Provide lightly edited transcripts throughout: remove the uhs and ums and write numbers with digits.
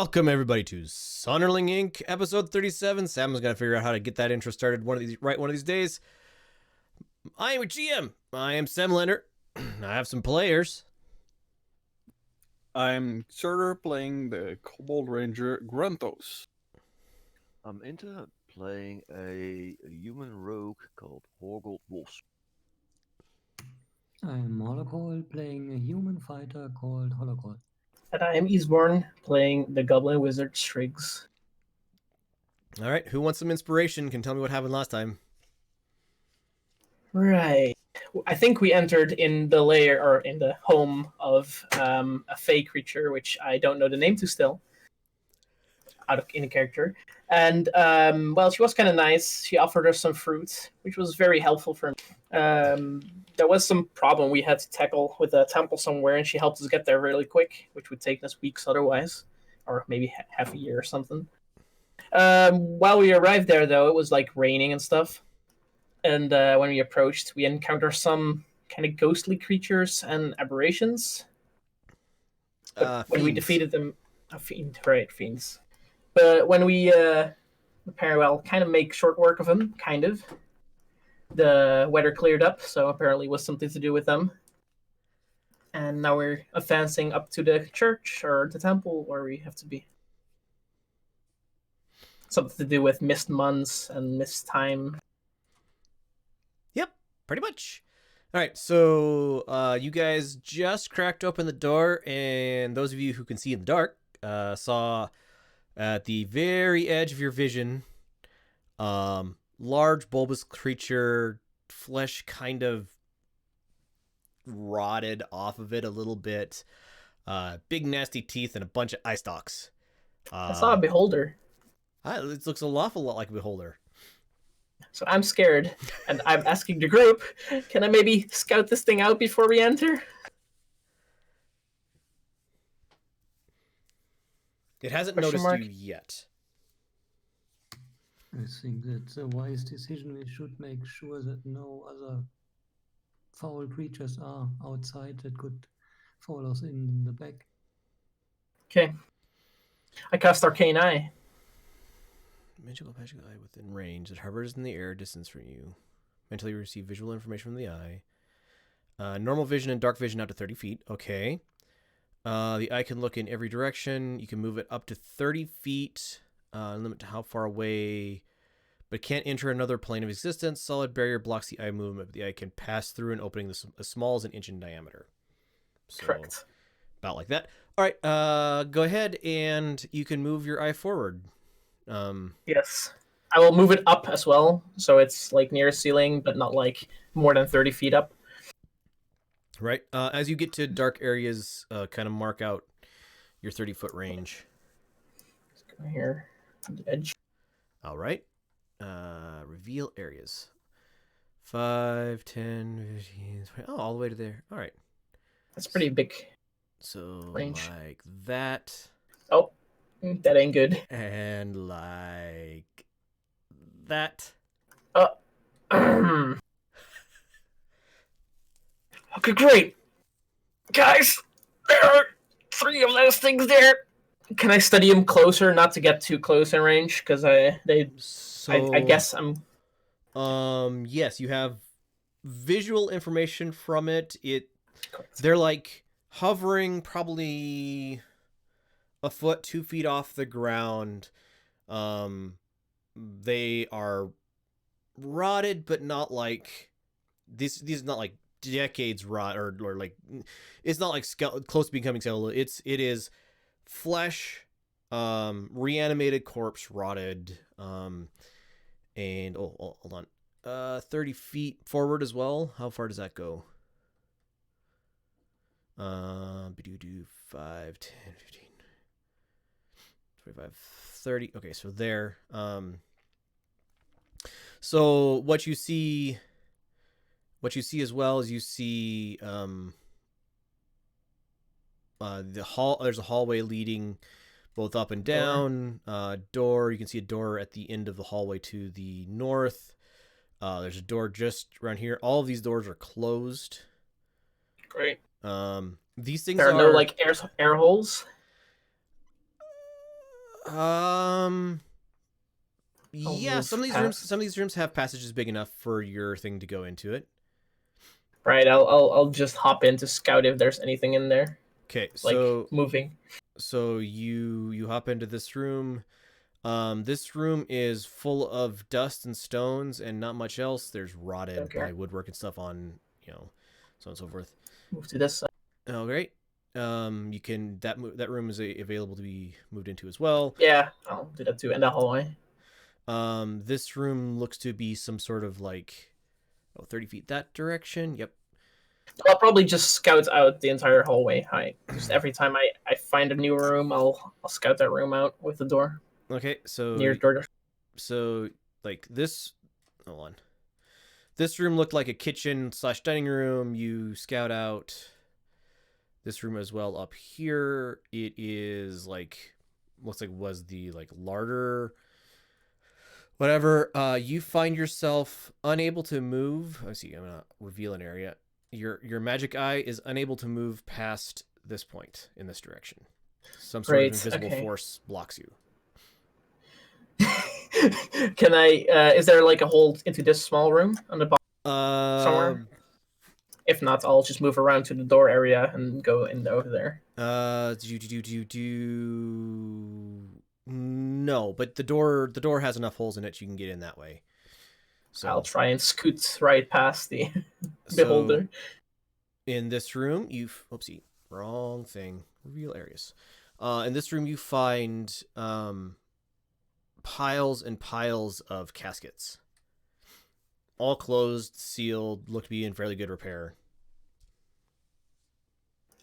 Welcome everybody to Sonderling Inc. episode 37. Sam's gonna figure out how to get that intro started one of these days. I am a GM. I am Sam Leonard. I have some players. I'm Surtur playing the Kobold Ranger Gruntos. I'm Inter playing a human rogue called Horgold Wolfs. I'm Holocaust playing a human fighter called Holocaust. And I am Eastborn, playing the Goblin Wizard Striggs. All right, who wants some inspiration can tell me what happened last time. Right. I think we entered in the lair, or in the home of a fey creature, which I don't know the name to still, out of in character. And, well, she was kind of nice. She offered us some fruit, which was very helpful for me. There was some problem we had to tackle with a temple somewhere, and she helped us get there really quick, which would take us weeks otherwise, or maybe half a year or something. While we arrived there, though, it was like raining and stuff. And when we approached, we encountered some kind of ghostly creatures and aberrations. But when we defeated them, fiends. But when we kind of make short work of them, kind of. The weather cleared up, so apparently it was something to do with them. And now we're advancing up to the church or the temple where we have to be. Something to do with missed months and missed time. Yep, pretty much. All right, so you guys just cracked open the door, and those of you who can see in the dark saw at the very edge of your vision large bulbous creature, flesh kind of rotted off of it a little bit, big nasty teeth and a bunch of eye stalks. I saw a beholder. It looks an awful lot like a beholder. So I'm scared, and I'm asking the group, can I maybe scout this thing out before we enter? It hasn't Question noticed mark? you yet. I think that's a wise decision. We should make sure that no other foul creatures are outside that could follow us in the back. Okay. I cast Arcane Eye. Magical eye within range that hovers in the air distance from you. Mentally receive visual information from the eye. Normal vision and dark vision out to 30 feet. Okay. The eye can look in every direction. You can move it up to 30 feet. Limit to how far away, but can't enter another plane of existence. Solid barrier blocks the eye movement, but the eye can pass through an opening as small as an inch in diameter. So, Correct. about like that. All right, go ahead and you can move your eye forward. Yes. I will move it up as well, so it's like near ceiling, but not like more than 30 feet up. Right. As you get to dark areas, kind of mark out your 30-foot range. Let's go here on the edge. All right. Reveal areas. 5, 10, 15, 20. Oh, all the way to there. All right. That's pretty big. So Range. like that. Oh, that ain't good. And like that. Okay, great. Guys, there are 3 of those things there. Can I study them closer, not to get too close in range? Because I guess I'm... Yes, you have visual information from it. Correct. They're like hovering probably a foot, 2 feet off the ground. They are rotted, but not like these is not like decades rot or like it's not like close to becoming skeletal. It is flesh, reanimated corpse, rotted, and hold on, 30 feet forward as well. How far does that go? 5, 10, 15, 25, 30. Okay, so there. So what you see as well is you see the hall. There's a hallway leading both up and down. Door. You can see a door at the end of the hallway to the north. There's a door just around here. All of these doors are closed. Great. These things There are no like air holes. Yeah, move some past. of these rooms have passages big enough for your thing to go into it. Right, I'll just hop in to scout if there's anything in there, Okay, like so moving. you hop into this room. This room is full of dust and stones and not much else. There's rotted Okay. by woodwork and stuff on, so on and so forth. Move to this side. Oh, great. You can that room is available to be moved into as well. Yeah, I'll do that too. And the hallway. This room looks to be some sort of like 30 feet that direction. Yep. I'll probably just scout out the entire hallway. Just every time I find a new room, I'll scout that room out with the door Okay, so near door. like this. Hold on. This room looked like a kitchen / dining room. You scout out this room as well. Up here, it is like looks like was the like larder. Whatever. You find yourself unable to move. Let's see. I'm gonna reveal an area. Your magic eye is unable to move past this point in this direction. Some sort of invisible force blocks you. Can I? Is there like a hole into this small room on the bottom somewhere? If not, I'll just move around to the door area and go in over there. No, but the door has enough holes in it you can get in that way. So I'll try and scoot right past the beholder. In this room, oopsie, wrong thing. Reveal areas. In this room, you find piles and piles of caskets, all closed, sealed, look to be in fairly good repair.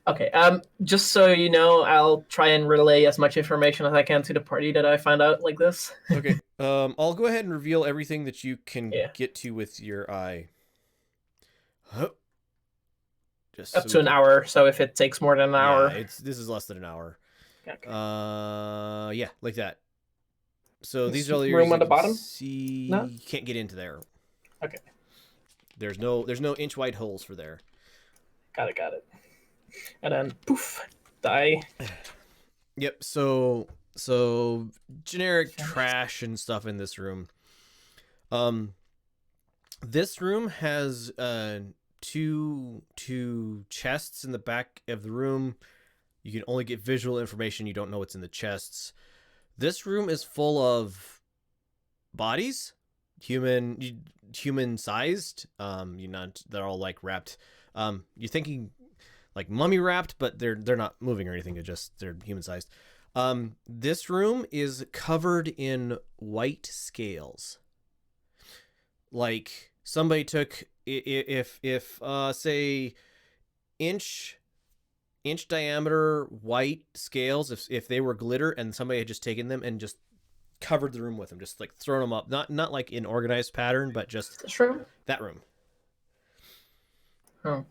Okay. Just so you know, I'll try and relay as much information as I can to the party that I find out like this. Okay. I'll go ahead and reveal everything that you can get to with your eye. Huh. Just up to an hour. So if it takes more than an hour, this is less than an hour. Okay. Yeah, like that. So these are all the room areas on the bottom. See, no? You can't get into there. Okay. There's no inch wide holes for there. Got it. And then poof, die. Yep. So generic trash and stuff in this room. This room has two chests in the back of the room. You can only get visual information. You don't know what's in the chests. This room is full of bodies, human sized. They're all like wrapped. You're thinking like mummy wrapped, but they're not moving or anything. They're human sized. This room is covered in white scales. Like somebody took if say inch diameter white scales, if they were glitter and somebody had just taken them and just covered the room with them, just like thrown them up, not like in organized pattern, but just this room? That room. Oh.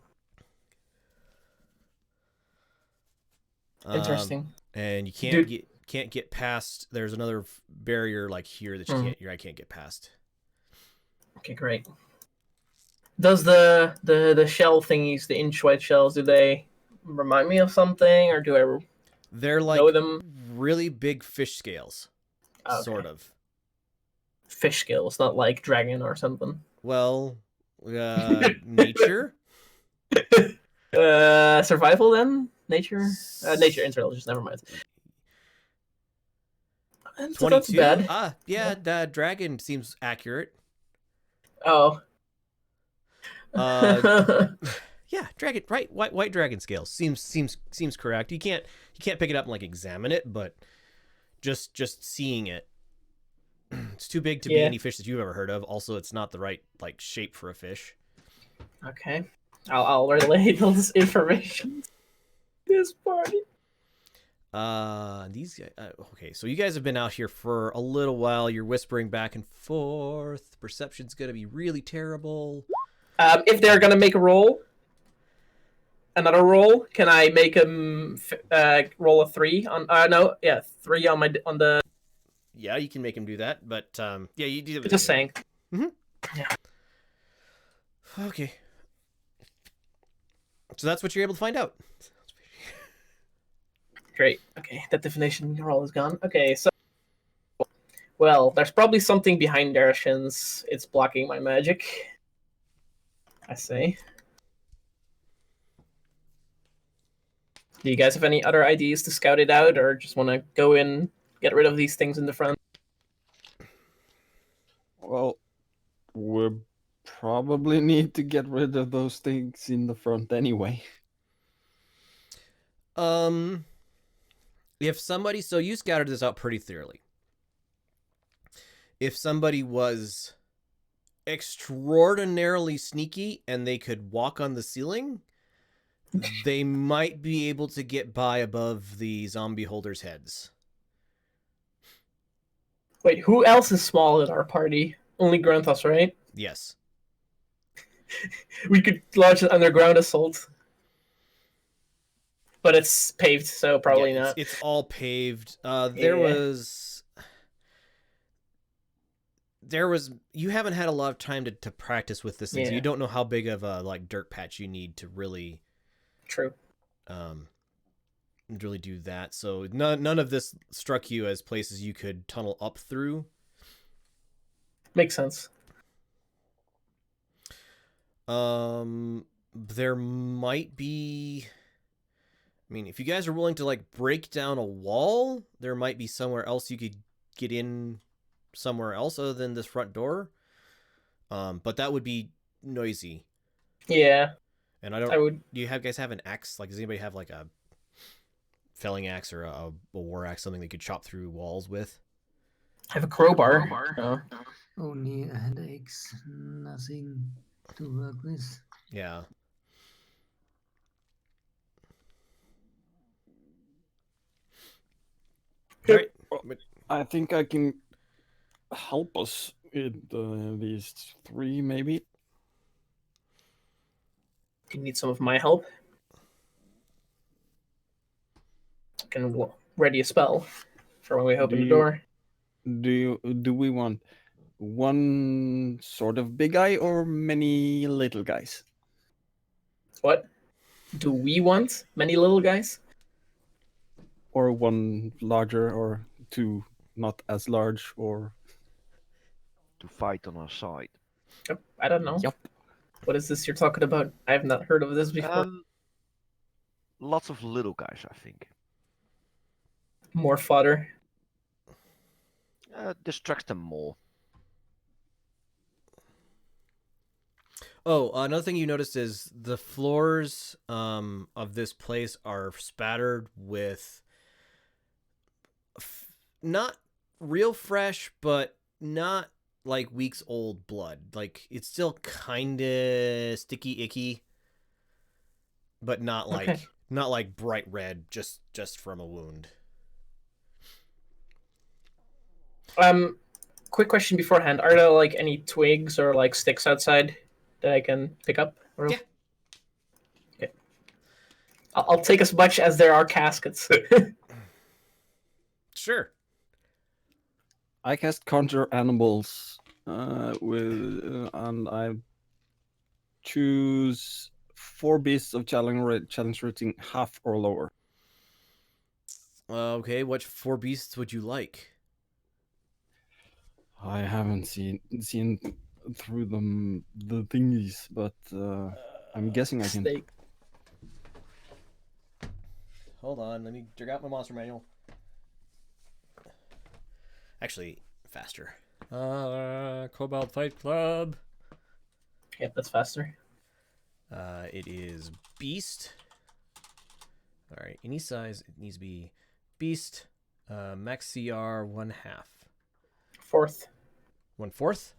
Interesting. And you can't get past. There's another barrier like here that your eye can't get past. Okay, great. Does the shell thingies, the inch wide shells, do they remind me of something, or do I They're like know them? Really big fish scales, sort of. Fish scales, not like dragon or something. Well, nature. Survival then? Nature, intelligence. Never mind. 22. That's bad. Yeah, the dragon seems accurate. Oh. Yeah, dragon, right? White dragon scales seems correct. You can't pick it up and like examine it, but just seeing it, it's too big to be any fish that you've ever heard of. Also, it's not the right like shape for a fish. Okay, I'll relay this information to this party. These guys. Okay, so you guys have been out here for a little while. You're whispering back and forth. Perception's gonna be really terrible. If they're gonna make another roll, can I make them roll a 3 on? 3 on the. Yeah, you can make him do that, but yeah, you do. Just saying. Mm-hmm. Yeah. Okay. So that's what you're able to find out. Great. Okay, that definition roll is gone. Okay, so Well, there's probably something behind there since it's blocking my magic. I say. Do you guys have any other ideas to scout it out, or just want to go in, get rid of these things in the front? Well, we probably need to get rid of those things in the front anyway. If somebody, so you scouted this out pretty thoroughly. If somebody was extraordinarily sneaky and they could walk on the ceiling, they might be able to get by above the zombie holders' heads. Wait, who else is small in our party? Only Grunthos, right? Yes. We could launch an underground assault. But it's paved, so probably Yeah, not. It's all paved. There Yeah. was you haven't had a lot of time to practice with this thing, so Yeah. you don't know how big of a like dirt patch you need to really True. really do that. So none of this struck you as places you could tunnel up through. Makes sense. There might be, I mean, if you guys are willing to like break down a wall, there might be somewhere else you could get in somewhere else other than this front door. But that would be noisy. Yeah, And I don't. I would. Do you guys have an axe? Like, does anybody have like a felling axe or a war axe, something they could chop through walls with? I have a crowbar. Oh. Only headaches, nothing to work with. Yeah. Yep. Right. I think I can help us with these three, maybe. Do you need some of my help? I can ready a spell for when we open the door. Do we want one sort of big guy or many little guys? What? Do we want many little guys? Or one larger or two not as large or To fight on our side. Yep, I don't know. Yep. What is this you're talking about? I have not heard of this before. Lots of little guys, I think. More fodder. Distracts them more. Oh, another thing you noticed is the floors of this place are spattered with not real fresh, but not like weeks old blood. Like it's still kind of sticky, icky, but not like Okay. not like bright red just from a wound. Quick question beforehand. Are there like any twigs or like sticks outside that I can pick up? Or... Yeah. Okay. I'll take as much as there are caskets. Sure. I cast conjure animals and I choose 4 beasts of challenge rating half or lower. Okay, what 4 beasts would you like? I haven't seen through them the thingies, but I'm guessing I can. Steak. Hold on, let me dig out my monster manual. Actually, faster. Cobalt Fight Club. Yep, that's faster. It is beast. All right, any size. It needs to be beast. Max CR 1/2. Fourth. 1/4.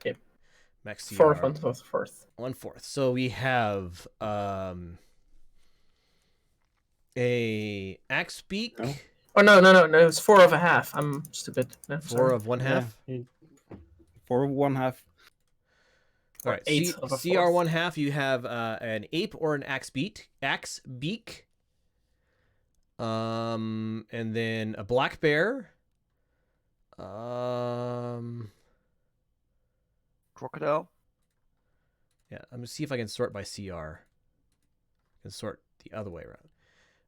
Yep. Max CR Fourth, 1/4. 1/4. So we have a axe beak. Oh no! It's 4 of a half. I'm stupid. No, 4 sorry. of 1/2. Yeah. 4 of 1/2. All right, 8 of a CR fourth. 1/2. You have an ape or an axe beak. And then a black bear. Crocodile. Yeah, I'm gonna see if I can sort by CR. I can sort the other way around.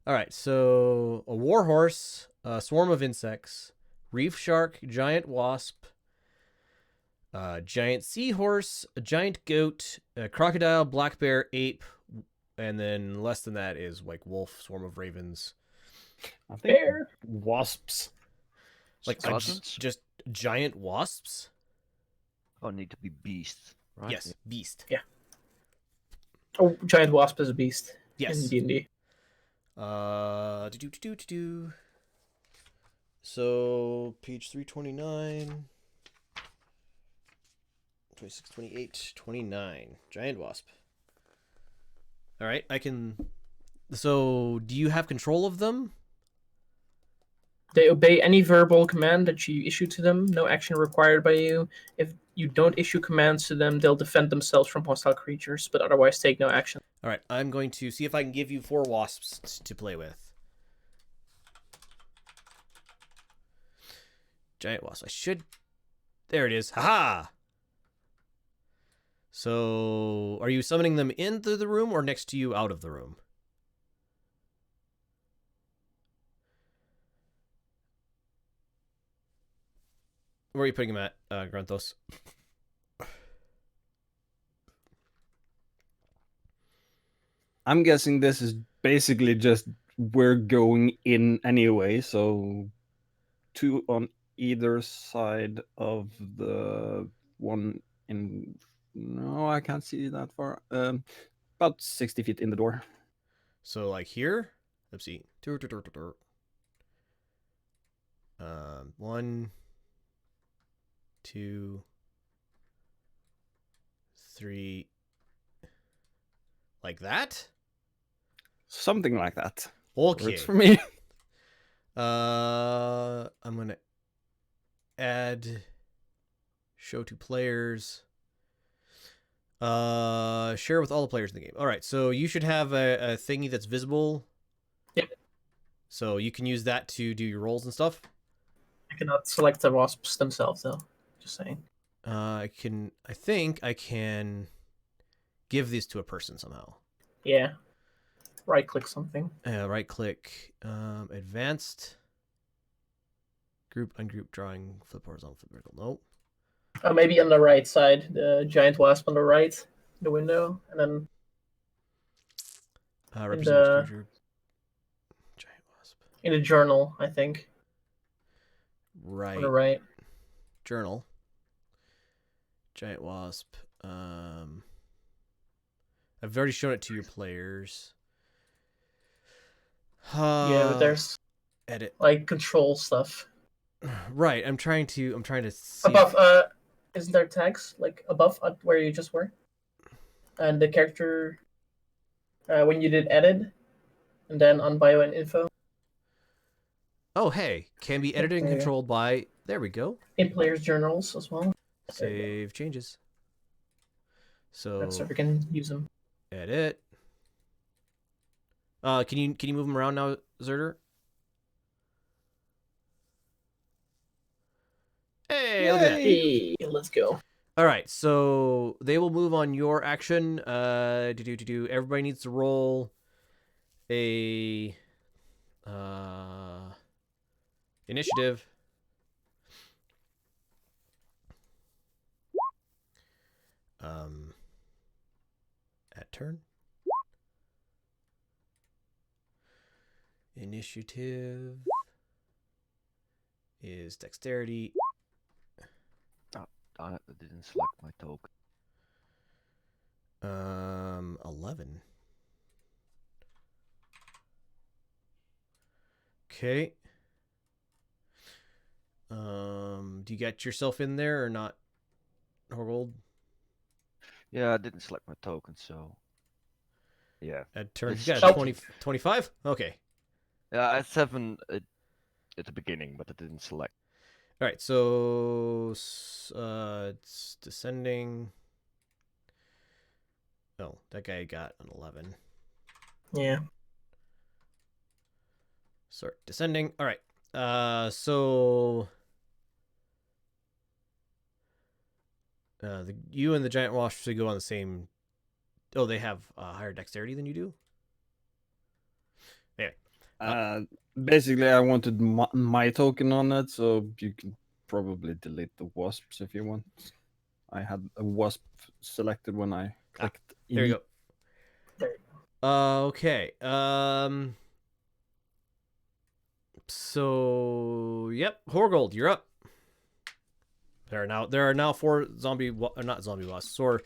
All right, so a warhorse, a swarm of insects, reef shark, giant wasp, giant seahorse, a giant goat, a crocodile, black bear, ape, and then less than that is like wolf, swarm of ravens. I think Bear. wasps. Like Skeletons? just giant wasps. Oh, need to be beasts, right? Yes, beast. Oh, giant wasp is a beast Yes. in D&D. Do. So page 329, 26, 28, 29. Giant wasp. All right, I can. So, do you have control of them? They obey any verbal command that you issue to them. No action required by you. If you don't issue commands to them, they'll defend themselves from hostile creatures, but otherwise take no action. All right, I'm going to see if I can give you 4 wasps to play with. Giant wasp. I should. There it is. Haha! So, are you summoning them into the room or next to you out of the room? Where are you putting them at, Grunthos? I'm guessing this is basically just we're going in anyway, so 2 on either side of the one in. No, I can't see that far. About 60 feet in the door. So, like here? Let's see. 1, 2, 3. Like that? Something like that. Okay. Works for me. I'm gonna add show to players. Share with all the players in the game. All right, so you should have a thingy that's visible. Yeah. So you can use that to do your rolls and stuff. I cannot select the wasps themselves, though. Just saying. I think I can give these to a person somehow. Yeah. Right-click something. Right click, advanced, group, ungroup, drawing, flip horizontal, flip vertical. Nope. Maybe on the right side, the giant wasp on the right, the window, and then Represent the- creature. Giant wasp. in the journal, I think, Right. on the right. Journal. Giant wasp. I've already shown it to your players. Yeah, but there's edit. like control stuff Right. I'm trying to see. above. Isn't there tags like above where you just were? And the character when you did edit, and then on bio and info Oh, hey, can be edited and There you go. controlled by. There we go. in players' journals as well. There you go. Save changes. So That's so we can use them. edit. Can you move them around now, Zerder? Hey, look at that. Hey, let's go. All right, so they will move on your action. Everybody needs to roll a initiative. At turn. Initiative is dexterity. I didn't select my token. 11. Okay. Do you get yourself in there or not, Horgold? Yeah, I didn't select my token, so yeah. At turn, you It's got cheating. 20, 25? Okay. Yeah, I had 7 at the beginning, but I didn't select. All right, so it's descending. Oh, that guy got an 11. Yeah. Sorry, descending. All right. So you and the giant wasp should go on the same. Oh, they have higher dexterity than you do. Anyway, Basically, I wanted my token on it, so you can probably delete the wasps if you want. I had a wasp selected when I clicked. There you go. There you Okay. So yep, Horgold, you're up. There are now 4 not zombie wasps, or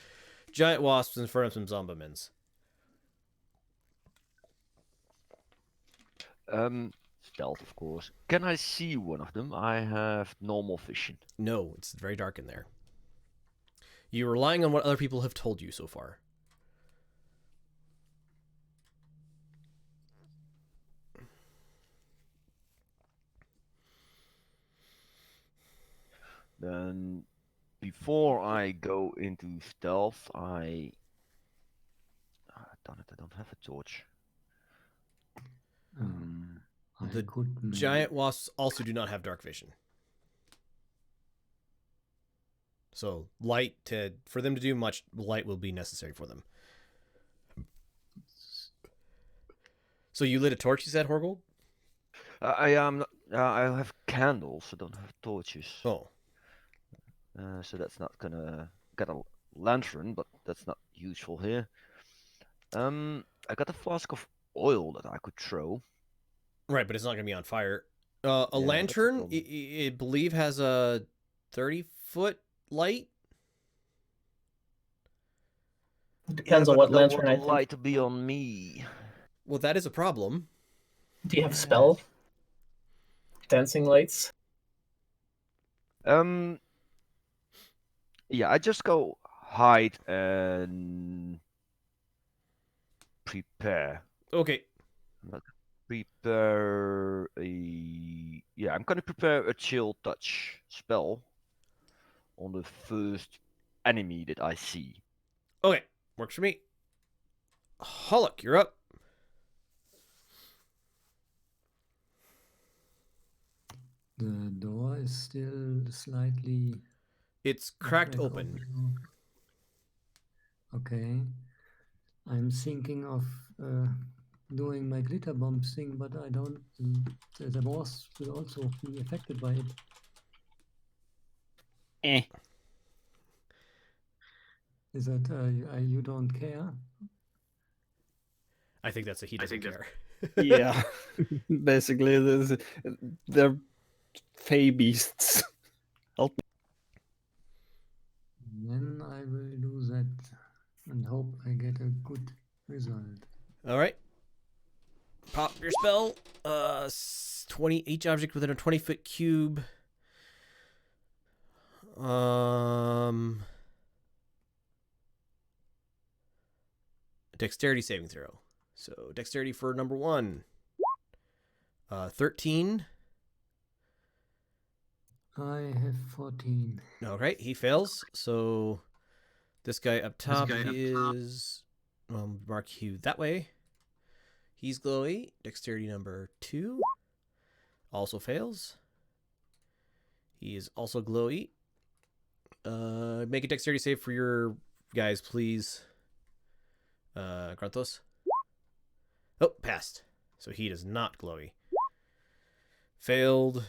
giant wasps in front of some zombimens. Stealth, of course. Can I see one of them? I have normal vision. No, it's very dark in there. You're relying on what other people have told you so far. Then, before I go into stealth, I... darn it, I don't have a torch. I The could maybe... Giant wasps also do not have dark vision. So for them to do much, light will be necessary for them. So you lit a torch, you said, Horgold? I am. I have candles. I don't have torches. Oh. So that's not gonna get a lantern, but that's not useful here. I got a flask of oil that I could throw. Right, but it's not going to be on fire. A Yeah, that's the lantern, problem. I believe, has a 30-foot light. go. Depends Yeah, on but what I don't lantern, want I the think. light to be on me. Well, that is a problem. Do you have spell? Dancing lights? Yeah, I just go hide and prepare. Okay. Prepare a... Yeah, I'm gonna prepare a chill touch spell on the first enemy that I see. Okay. Works for me. Hulk, you're up. The door is still slightly... It's cracked open. Okay. I'm thinking of doing my glitter bomb thing, but I don't... The boss will also be affected by it. Eh. Is that you don't care? I think that's a he doesn't care. Yeah. Basically, they're fey beasts. Help me. Then I will do that and hope I get a good result. All right. Pop your spell. 20 each object within a 20-foot cube. Dexterity saving throw. So dexterity for number 1. 13. I have 14. All right, he fails. So this guy up top is mark you that way. He's glowy. Dexterity number 2 also fails. He is also glowy. Make a dexterity save for your guys, please. Grantos. Oh, passed. So he is not glowy. Failed.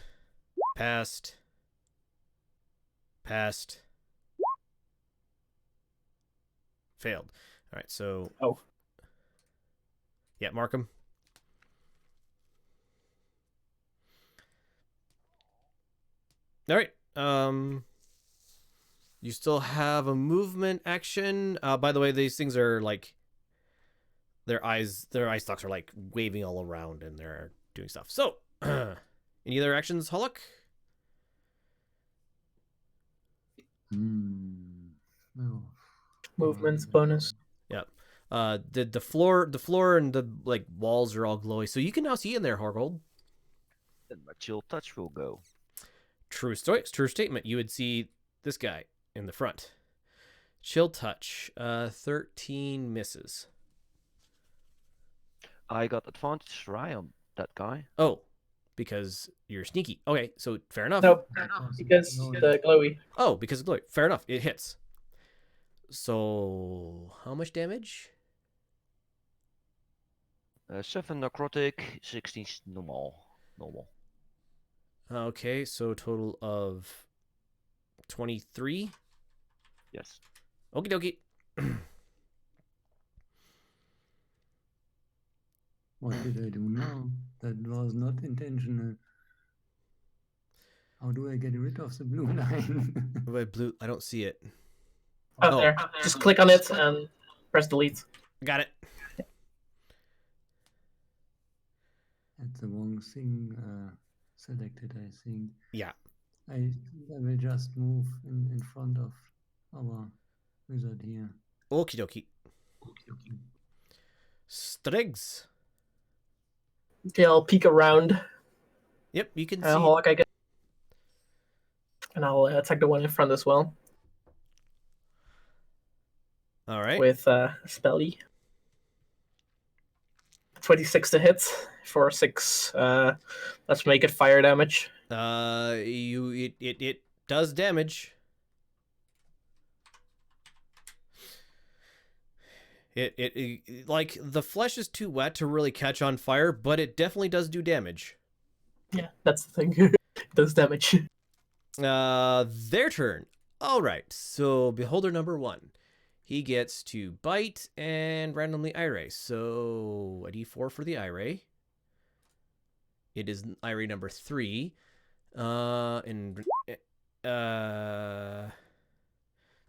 Passed. Passed. Failed. All right, so... Oh. Yeah, mark him. All right. You still have a movement action. By the way, these things are like... Their eye stalks are like waving all around and they're doing stuff. So, any other actions, Hollock? No. Movements bonus. Yep. The floor and the like walls are all glowy, so you can now see in there, Hargold. And my chill touch will go. True statement. You would see this guy in the front. Chill touch. 13 misses. I got advantage right on that guy. Oh, because you're sneaky. Okay, so fair enough. Nope, because the glowy. Oh, because of glowy. Fair enough. It hits. So, how much damage? 7 necrotic, 16 normal. normal. Okay, so total of 23. Yes. Okie dokie. What did I do now? That was not intentional. How do I get rid of the blue line? Wait, blue. I don't see it. Out Oh. there. Just click on it and press delete. Got it. That's the wrong thing selected, I think. Yeah. I will just move in front of our wizard here. Okie dokie. Okay. Strigs. Okay, I'll peek around. Yep, you can see. Hawk, I guess. And I'll attack the one in front as well. All right. With Spelly. 26 to hit for 6. Let's make it fire damage. It does damage. It like the flesh is too wet to really catch on fire, but it definitely does do damage. Yeah, that's the thing. It does damage. Their turn. All right. So beholder number 1, he gets to bite and randomly ire. So a d4 for the ire. It is ire number 3.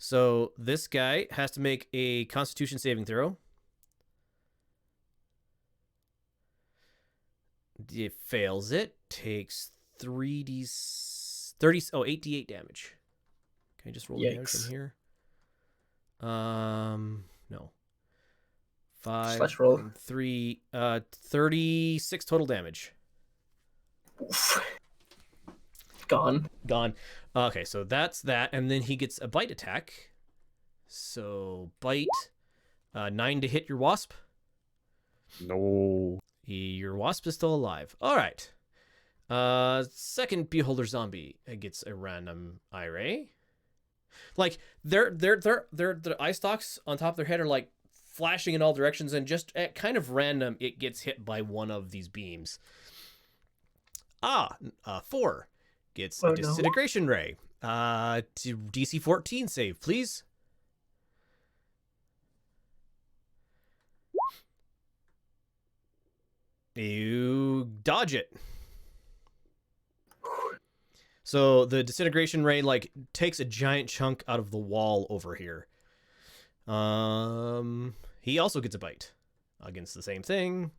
So this guy has to make a Constitution saving throw. It fails it. Takes 8d8 damage. Can I just roll the damage Yikes. from here? No. 5 Slash roll. and 3. 36 total damage. Oof. Gone. Gone. Okay, so that's that, and then he gets a bite attack. So bite, 9 to hit your wasp. No. Your wasp is still alive. All right. Second beholder zombie gets a random ire. Like their eye stalks on top of their head are like flashing in all directions, and just at kind of random, it gets hit by one of these beams. 4 gets a disintegration ray. To DC 14 save, please. You dodge it. So the disintegration ray like takes a giant chunk out of the wall over here. He also gets a bite against the same thing.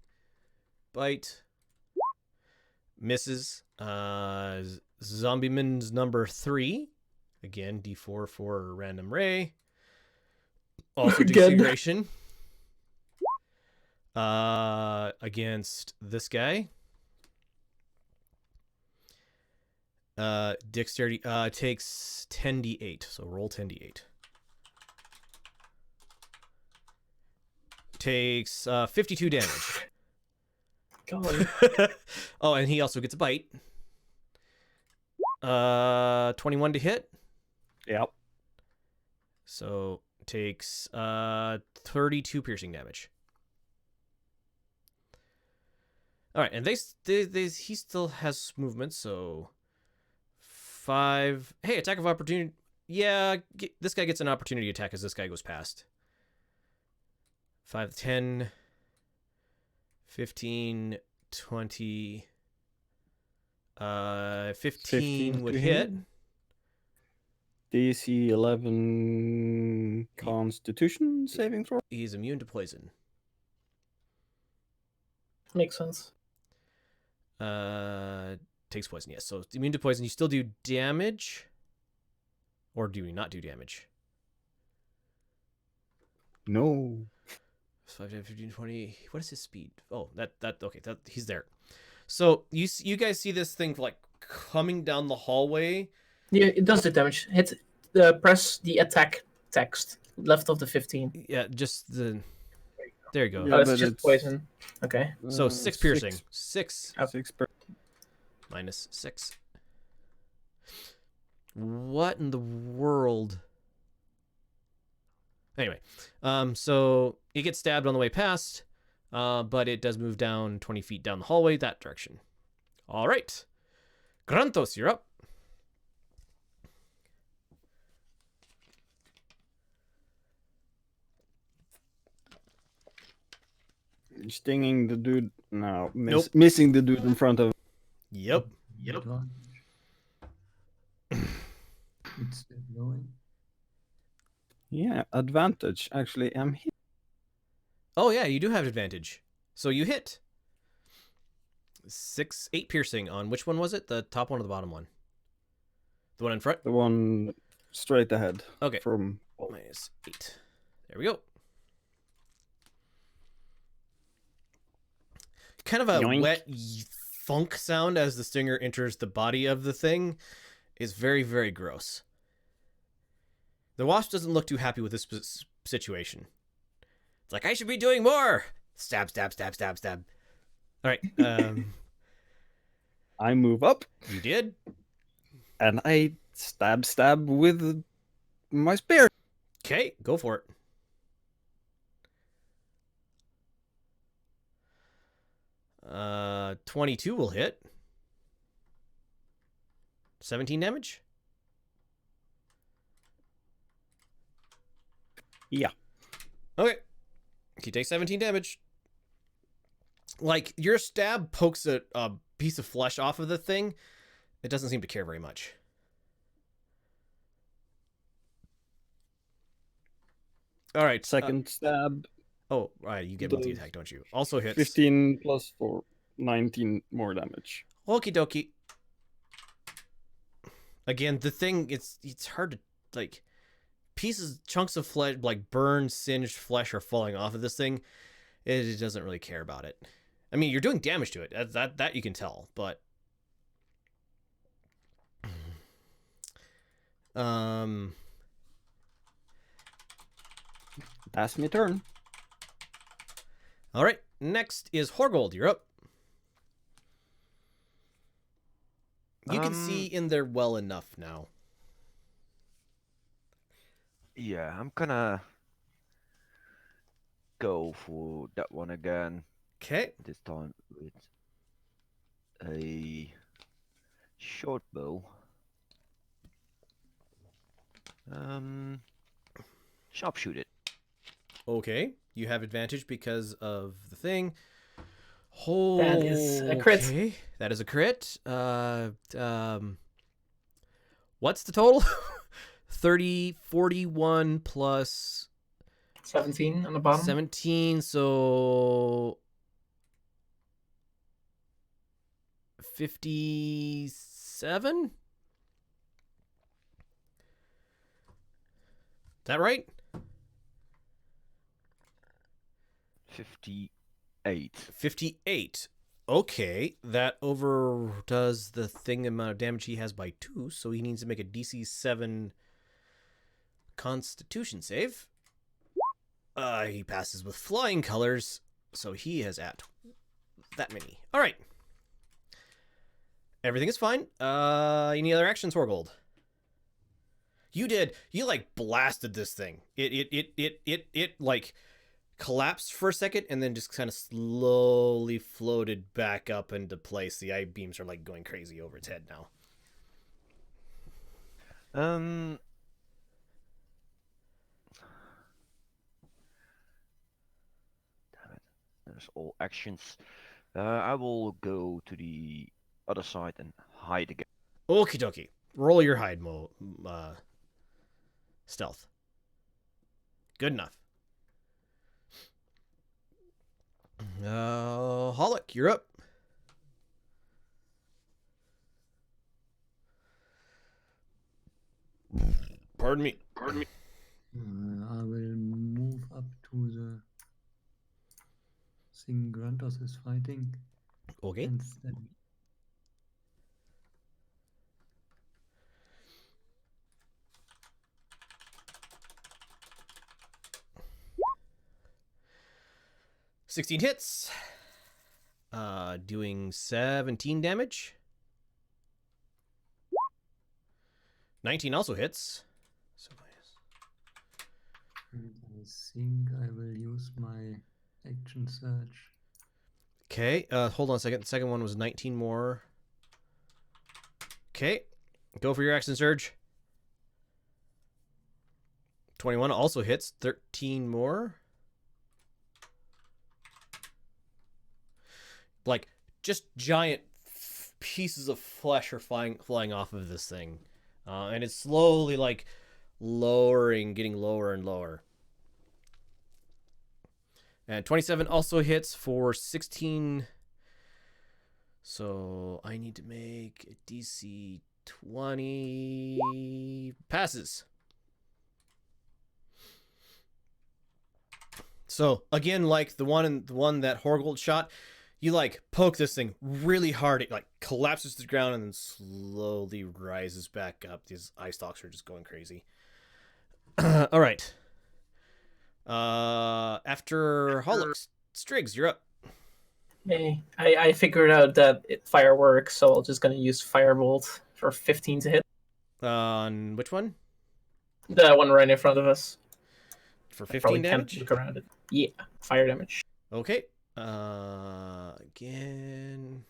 Bite. Misses. Zombieman's number 3. Again, D4 for random ray. Also disintegration. Against this guy. Dexterity takes 10d8, so roll 10d8. Takes 52 damage. God. Oh, and he also gets a bite. 21 to hit. Yep. So takes 32 piercing damage. All right, and he still has movement, so 5. Hey, attack of opportunity. Yeah, this guy gets an opportunity attack as this guy goes past. 5, 10, 15, 20. 15 would hit. DC 11 Constitution saving throw. He's immune to poison. Makes sense. Takes poison, yes. So it's immune to poison. You still do damage? Or do you not do damage? No. 5, 10, 15, 20. What is his speed? Oh, okay, he's there. So you guys see this thing like coming down the hallway. Yeah, it does the damage. Hit press the attack text left of the 15. Yeah, just the. There you go. Yeah, Oh, it's but just it's- poison. Okay. So 6 piercing. 6 6 per- minus 6. What in the world? Anyway, so it gets stabbed on the way past, but it does move down 20 feet down the hallway that direction. All right. Grantos, you're up. Stinging the dude. No, Nope. missing the dude in front of. Yep. Advantage. It's still going. Yeah, advantage. Actually, I'm here. Oh, yeah, you do have advantage. So you hit. 8 piercing on which one was it? The top one or the bottom one? The one in front? The one straight ahead. Okay. From. Minus 8. There we go. Kind of a Yoink. wet thunk sound as the stinger enters the body of the thing is very, very gross. The wasp doesn't look too happy with this situation. It's like, I should be doing more. Stab, stab, stab, stab, stab. All right. I move up You did. and I stab with my spear. Okay, go for it. Uh, 22 will hit. 17 damage? Yeah. Okay. You take 17 damage. Like, your stab pokes a piece of flesh off of the thing. It doesn't seem to care very much. All right. Second stab. Oh, right. You get multi attack, don't you? Also hits. 15 plus 4. 19 more damage. Okie dokie. Again, the thing, it's hard to, like, chunks of flesh, like burned, singed flesh are falling off of this thing. It doesn't really care about it. I mean, you're doing damage to it. That you can tell, but That's my turn. all right. Next is Horgold. You're up. You can see in there well enough now. Yeah, I'm gonna go for that one again. Okay. This time with a short bow. Sharpshoot it. Okay. You have advantage because of the thing. That is a crit. Okay. That is a crit. What's the total? 30, 41 plus 17 on the bottom. 17, so 57? Is that right? 58. 58. Okay, that overdoes the thing amount of damage he has by 2, so he needs to make a DC 7 Constitution save. He passes with flying colors, so he has at that many. All right. Everything is fine. Any other actions, Horgold? You did. You like blasted this thing. It like collapsed for a second and then just kind of slowly floated back up into place. The eye beams are like going crazy over its head now. Damn it. There's all actions. I will go to the other side and hide again. Okie dokie. Roll your hide stealth. Good enough. Holic, you're up. Pardon me. I will move up to the thing Grantos is fighting. Okay. And stab. $16 hits. Doing 17 damage. 19 also hits. So And I think I will use my action search. okay. Hold on a second. The second one was 19 more. Okay. Go for your action surge. 21 also hits. 13 more. Like, just giant pieces of flesh are flying off of this thing. And it's slowly, like, lowering, getting lower and lower. And 27 also hits for 16. So I need to make a DC 20. Passes. So again, like the one that Horgold shot, you like poke this thing really hard. It like collapses to the ground and then slowly rises back up. These eye stalks are just going crazy. All right. After Hollow, Striggs, you're up. Hey, I figured out that fire works, so I'm just gonna use Firebolt for 15 to hit. On which one? The one right in front of us. For Probably 15 can't damage? look around it. Yeah, fire damage. Okay. Again.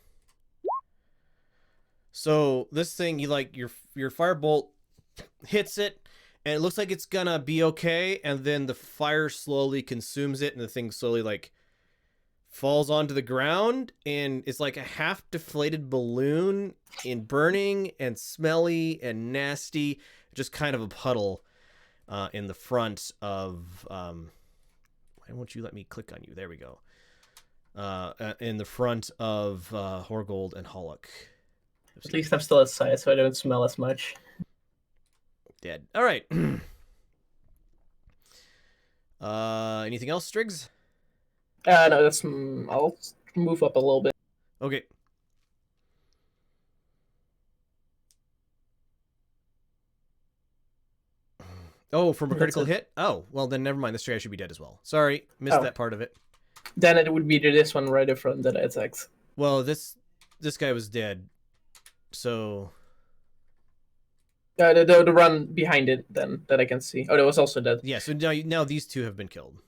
So this thing, you like your firebolt hits it, and it looks like it's gonna be okay, and then the fire slowly consumes it, and the thing slowly like falls onto the ground, and it's like a half deflated balloon in burning and smelly and nasty, just kind of a puddle in the front of why won't you let me click on you? There we go. In the front of Horgold and Hollock. At least I'm still outside, so I don't smell as much. Dead. All right. Anything else, Striggs? No, that's. I'll move up a little bit. Okay. Oh, from a That's critical it. hit? Oh, well then never mind. This guy should be dead as well. Sorry, missed Oh. that part of it. Then it would be this one right in front that I attacked. Well, this guy was dead. So The run behind it, then, that I can see. Oh, that was also dead. yeah, so now these two have been killed.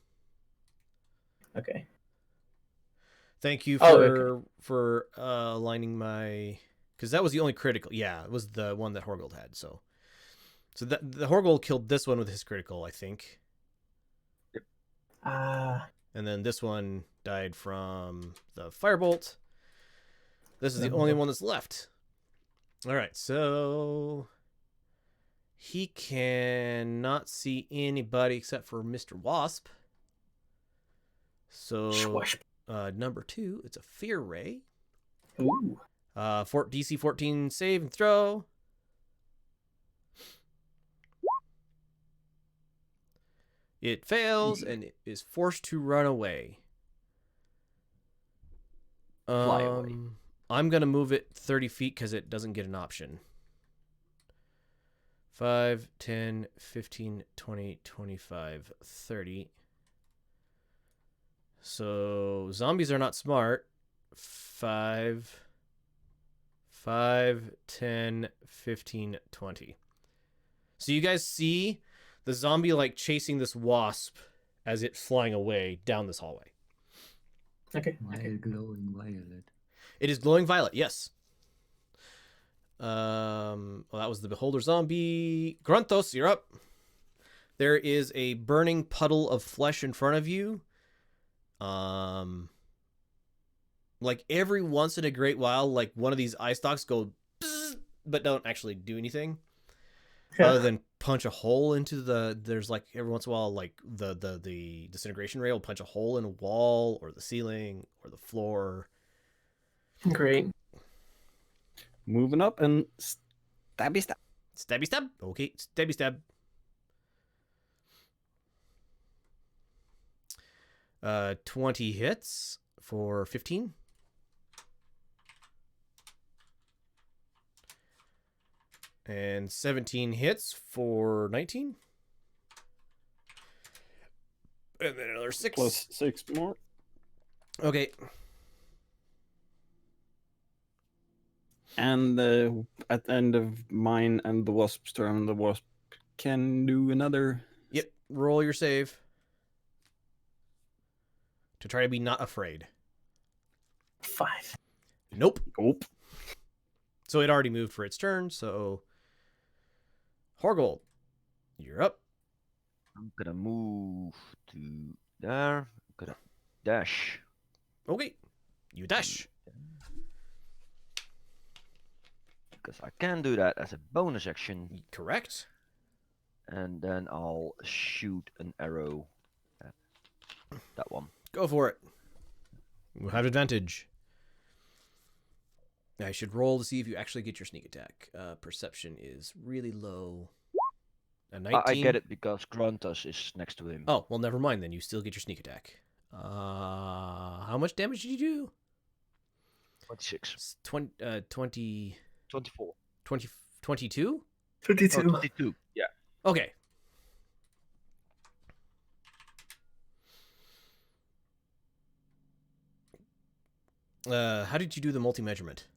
Okay. Thank you Oh, for aligning my, because that was the only critical. Yeah, it was the one that Horgold had. So the Horgold killed this one with his critical, I think, Ah. and then this one died from the firebolt. This is the Yeah. only one that's left. All right, so he cannot see anybody except for Mr. Wasp. So Swash. number 2, it's a fear ray. Ooh. DC 14 save and throw. It fails and it is forced to run away. Fly away. I'm going to move it 30 feet because it doesn't get an option. 5, 10, 15, 20, 25, 30. So zombies are not smart. 5, 10, 15, 20. So you guys see the zombie like chasing this wasp as it's flying away down this hallway. Okay. While glowing violet. It is glowing violet, yes. Well, that was the Beholder zombie. Grunthos, you're up. There is a burning puddle of flesh in front of you. Like every once in a great while, like one of these eye stalks go, bzz, but don't actually do anything. Other than punch a hole into there's like every once in a while, like the disintegration ray will punch a hole in a wall or the ceiling or the floor. Great. Moving up and stabby stab. Stabby stab. Okay, stabby stab. 20 hits for 15. And 17 hits for 19. And then another 6. Plus 6 more. Okay. And at the end of mine and the wasp's turn, the wasp can do another. Yep. Roll your save. To try to be not afraid. 5. Nope. Nope. So it already moved for its turn. So Horgold, you're up. I'm gonna move to there. I'm gonna dash. Okay, you dash. Because I can do that as a bonus action. Correct. And then I'll shoot an arrow at that one. Go for it. We'll have advantage. I should roll to see if you actually get your sneak attack. Perception is really low. A 19. I get it because Gruntus is next to him. Oh, well, never mind then. You still get your sneak attack. How much damage did you do? 26. 20... 24. 22? 22. Oh, 22. Yeah. Okay. How did you do the multi-measurement?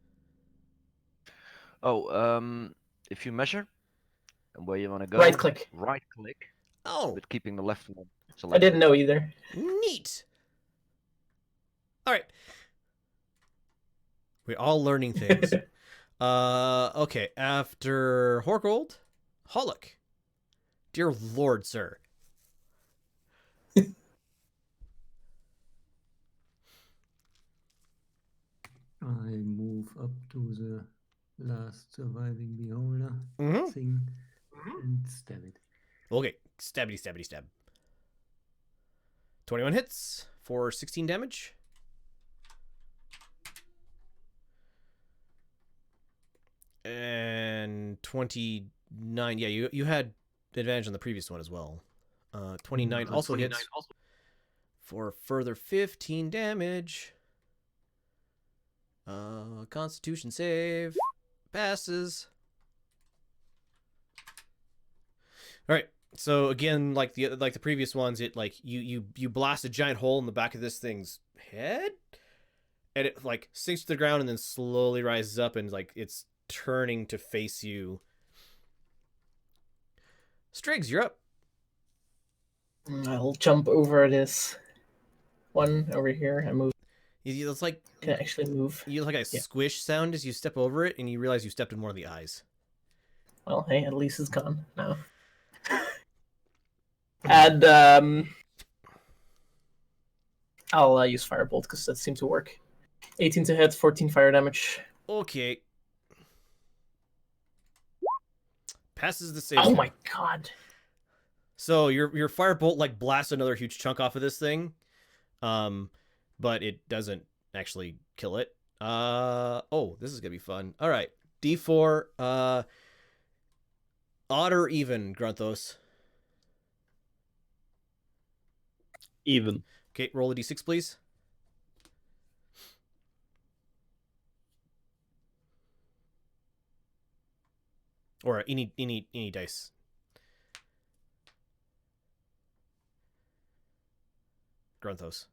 Oh, if you measure and where you want to go, Right click. Right click, Oh, but keeping the left one I selected. didn't know either. neat. All right. We're all learning things. Okay. After Horgold, Hollock. Dear Lord, sir. I move up to the last surviving beholder Mm-hmm. thing and stab it. Okay. Stabby, stabby, stab. 21 hits for 16 damage. And 29. Yeah, you had advantage on the previous one as well. 29 also hits for further 15 damage. Constitution save passes. All right. So again, like the previous ones, it like you blast a giant hole in the back of this thing's head, and it like sinks to the ground and then slowly rises up and like it's turning to face you. Striggs, you're up. I'll jump over this one over here and move. It's like Can actually move. you like a squish sound as you step over it, and you realize you stepped in one of the eyes. Well, hey, at least it's gone now. And I'll use Firebolt because that seems to work. 18 to hit, 14 fire damage. Okay. Passes the save. Oh my god. So your firebolt like blasts another huge chunk off of this thing, but it doesn't actually kill it. Oh, this is gonna be fun. All right, D4. Odd or even, Grunthos? Even. Okay, roll a D6, please. Or any dice. Grunthos.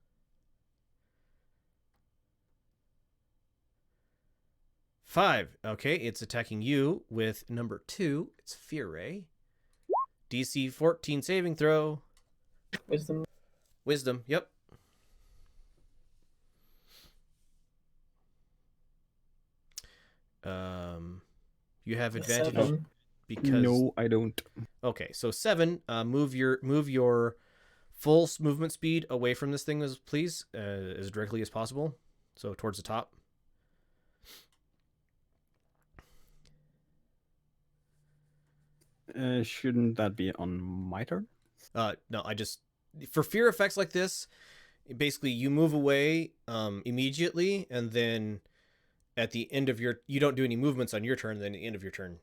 Five. Okay, it's attacking you with number 2. It's Fear Ray. DC 14 saving throw. Wisdom. Wisdom, yep. You have advantage 7. because No, I don't. Okay, so 7. Move your full movement speed away from this thing, please, as directly as possible. So towards the top. Shouldn't that be on my turn? No, I just for fear effects like this, basically you move away immediately, and then at the end of you don't do any movements on your turn. Then at the end of your turn,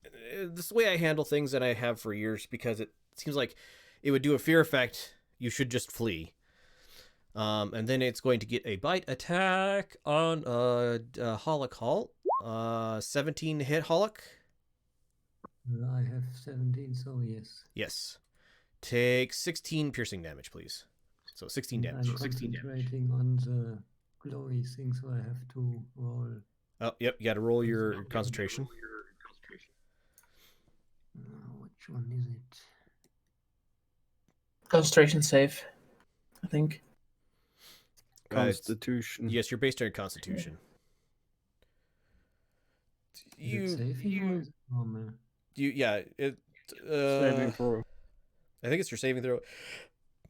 this is the way I handle things that I have for years, because it seems like it would do a fear effect. You should just flee. And then it's going to get a bite attack on Hollock Halt. 17 hit Hollock. I have 17, so yes. Yes. Take 16 piercing damage, please. So 16 damage. I'm concentrating on the glowy thing, so I have to roll. Oh, yep. You got to roll your concentration. Which one is it? Concentration save, I think. Constitution. Yes, you're based on your Constitution. Is it saving or is it normal? Saving throw. I think it's your saving throw.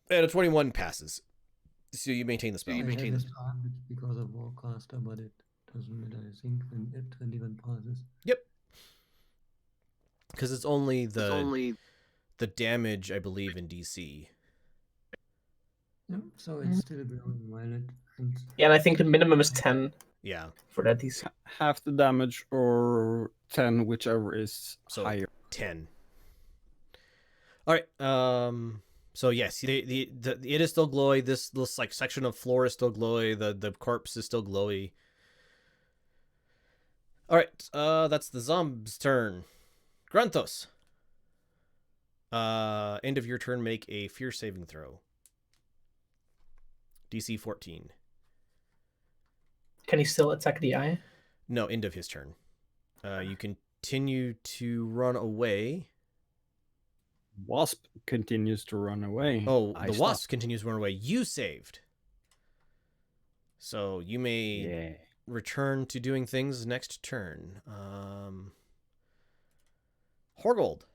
And a 21 passes. So you maintain the spell. I have advantage because of Warcaster, but it doesn't matter, I think, when it 21 passes. Yep. Because it's only the damage, I believe, in DC. Yeah, so it's still glowing violet. And Yeah, and I think the minimum is 10 Yeah. for that DC. Half the damage or 10, whichever is So higher. 10. All right. So yes, it is still glowy. This like section of floor is still glowy. The corpse is still glowy. All right. That's the zomb's turn. Grunthos. End of your turn. Make a fear saving throw. DC 14. Can he still attack the eye? No, end of his turn. You continue to run away. Wasp continues to run away. Oh, I the stop. wasp continues to run away. You saved. So you may return to doing things next turn. Horgold.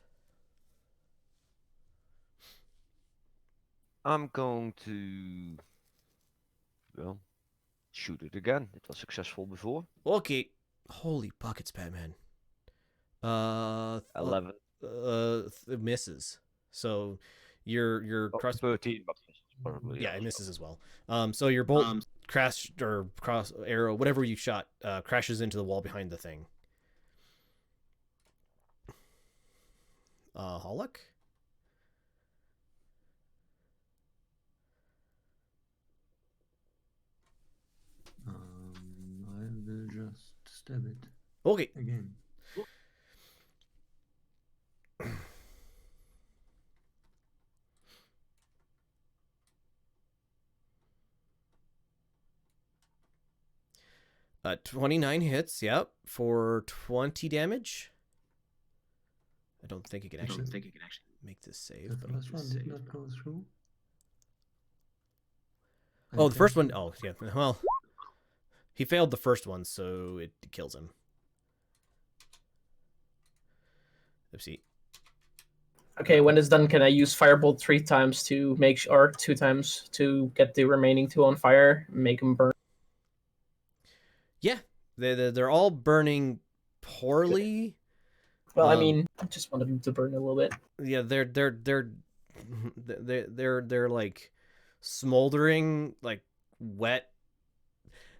I'm going to, well, shoot it again. It was successful before. Okay. Holy buckets, Batman. 11. It misses. So your cross 13, but probably. yeah, it misses as well. So your bolt crash or cross arrow, whatever you shot, crashes into the wall behind the thing. Hollock? I will just stab it Okay. again. 29 hits, yep, for 20 damage. I don't think it can actually make this save. The but first one did not go through. Oh, the first one, oh, yeah, well, he failed the first one, so it kills him. Oopsie. Okay, when it's done, can I use Firebolt 3 times to make or 2 times to get the remaining 2 on fire, make them burn? Yeah, they're all burning poorly. Well, I mean, I just want them to burn a little bit. Yeah, they're like smoldering, like wet.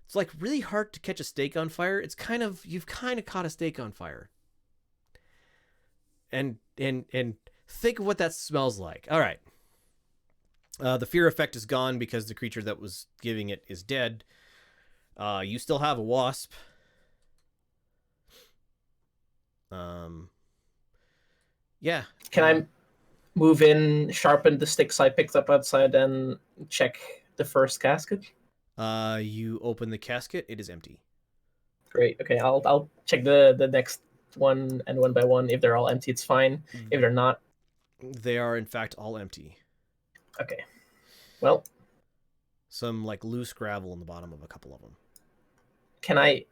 It's like really hard to catch a steak on fire. It's kind of you've kind of caught a steak on fire. And think of what that smells like. All right. The fear effect is gone because the creature that was giving it is dead. You still have a wasp. Yeah. Can I move in, sharpen the sticks I picked up outside, and check the first casket? You open the casket. It is empty. Great. Okay, I'll check the next one, and one by one. If they're all empty, it's fine. If they're not, they are in fact all empty. Okay. Well, some like loose gravel in the bottom of a couple of them. Can I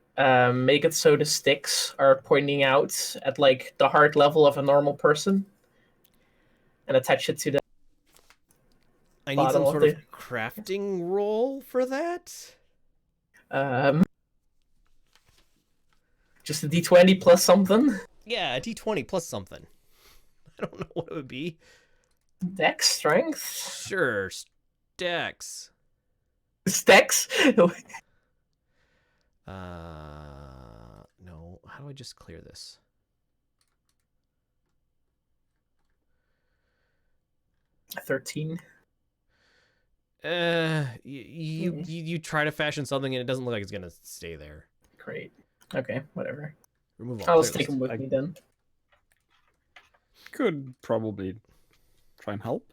make it so the sticks are pointing out at like the heart level of a normal person, and attach it to the? I need some sort of crafting roll for that. Just a D20 plus something. Yeah, a D20 plus something. I don't know what it would be. Dex strength. Sure, Dex. Dex. No. How do I just clear this? $13. You try to fashion something and it doesn't look like it's gonna stay there. Great. Okay, whatever. Remove all. I'll just take them with me then. Could probably try and help.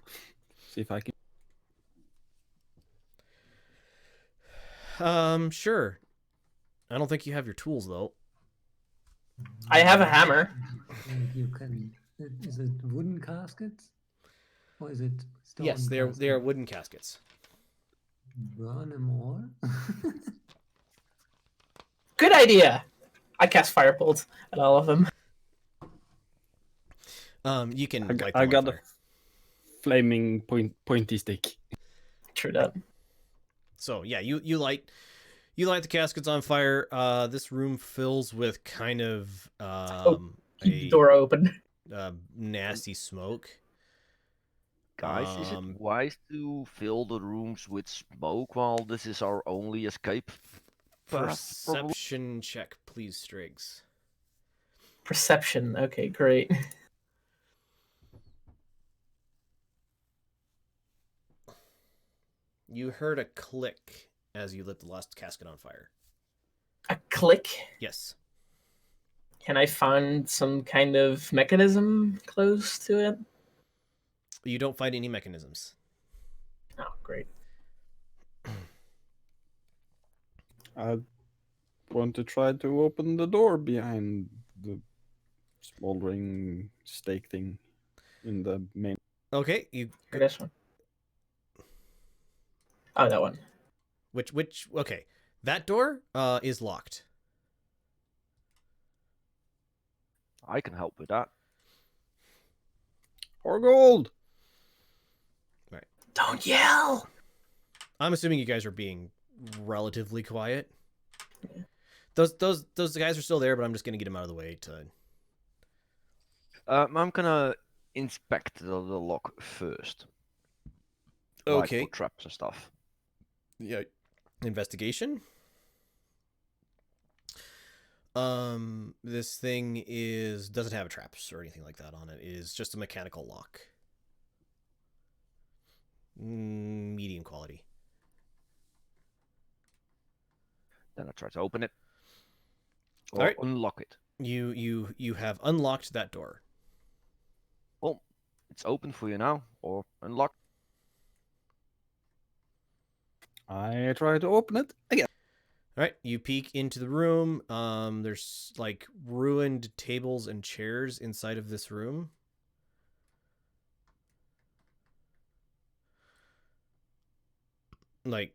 See if I can. Sure. I don't think you have your tools though. I have a hammer. You can. Is it wooden caskets, or is it stone? Yes, they are wooden caskets. Burn them all. Good idea. I cast Firebolt at all of them. You can light them I on got fire. a flaming pointy stick. True that. So yeah, you light the caskets on fire. This room fills with kind of Keep the door open. nasty smoke. Guys, is it Um, wise to fill the rooms with smoke while this is our only escape path? Probably. Perception check, please, Striggs. Perception. Okay, great. You heard a click as you lit the last casket on fire. A click. Yes. Can I find some kind of mechanism close to it? You don't find any mechanisms. Oh, great. I want to try to open the door behind the smoldering stake thing in the main. Okay, you Or this one. Oh, that one. which okay. That door is locked. I can help with that. Or gold. Don't yell. I'm assuming you guys are being relatively quiet. Those guys are still there, but I'm just gonna get them out of the way to. I'm gonna inspect the lock first. Like Okay. for traps and stuff. Yeah. Investigation. This thing doesn't have traps or anything like that on it. It is just a mechanical lock. Medium quality. Then I try to open it. Or Alright. unlock it. You have unlocked that door. Well, it's open for you now. Or unlocked. I try to open it again. All right, you peek into the room. There's like ruined tables and chairs inside of this room. Like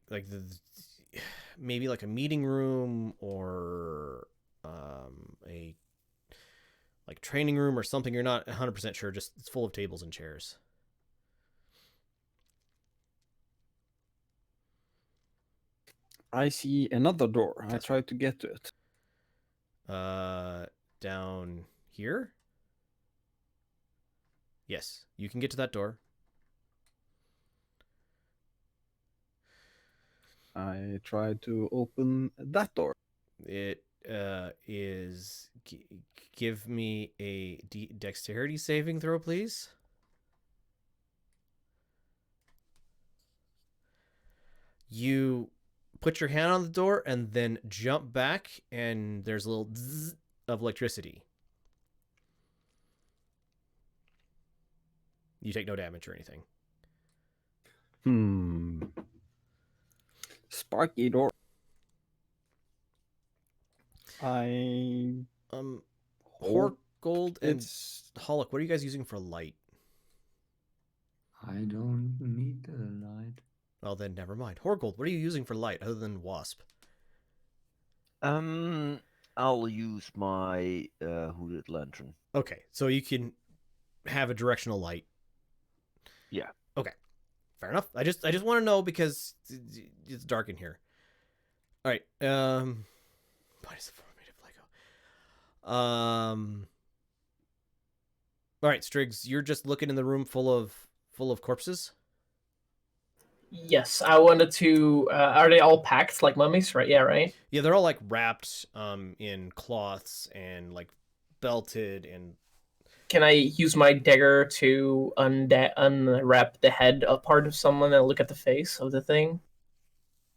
maybe like a meeting room or a like training room or something. You're not 100% sure. Just it's full of tables and chairs. I see another door. I That's try to get to it. Down here. Yes, you can get to that door. I try to open that door. It is. Give me a dexterity saving throw, please. You put your hand on the door and then jump back, and there's a little zzz of electricity. You take no damage or anything. Sparky door. I Hork, Gold, and it's Holoc, what are you guys using for light? I don't need a light. Well, then never mind. Horgold, what are you using for light other than Wasp? I'll use my hooded lantern. Okay, so you can have a directional light. Yeah. Okay, fair enough. I just want to know because it's dark in here. All right. What is the formative Lego? All right, Striggs, you're just looking in the room full of corpses. Yes, I wanted to. Are they all packed like mummies? Right? Yeah, right. Yeah, they're all like wrapped in cloths and like belted and. Can I use my dagger to unwrap the head of part of someone and look at the face of the thing?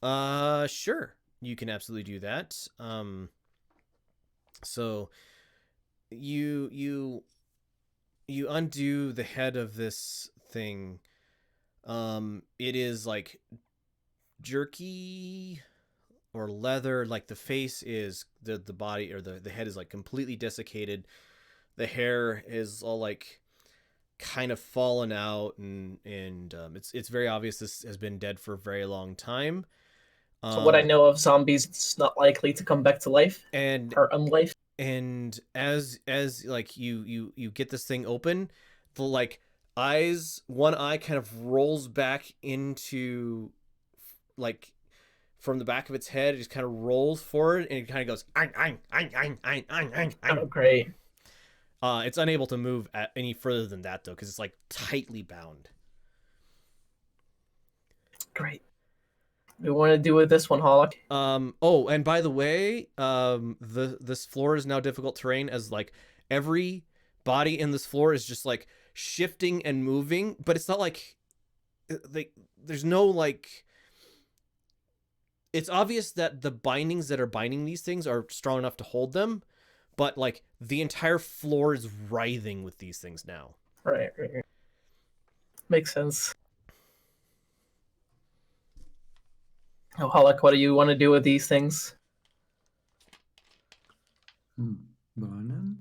Sure. You can absolutely do that. So you undo the head of this thing. It is like jerky or leather. Like the face is the body or the head is like completely desiccated. The hair is all like kind of fallen out and it's very obvious this has been dead for a very long time. So what I know of zombies, it's not likely to come back to life and or unlife. and as like you get this thing open, the like one eye kind of rolls back into, like, from the back of its head. It just kind of rolls forward and it kind of goes "Ang, ang, ang, ang, ang, ang, ang, ang." Oh, great. It's unable to move any further than that though, because it's like tightly bound. Great. We want to do with this one, Hollock. Oh, and by the way, this floor is now difficult terrain, as like every body in this floor is just like shifting and moving, but it's not like there's no like. It's obvious that the bindings that are binding these things are strong enough to hold them, but like the entire floor is writhing with these things now. Right. Makes sense. Oh, Hollock, what do you want to do with these things? Burn them.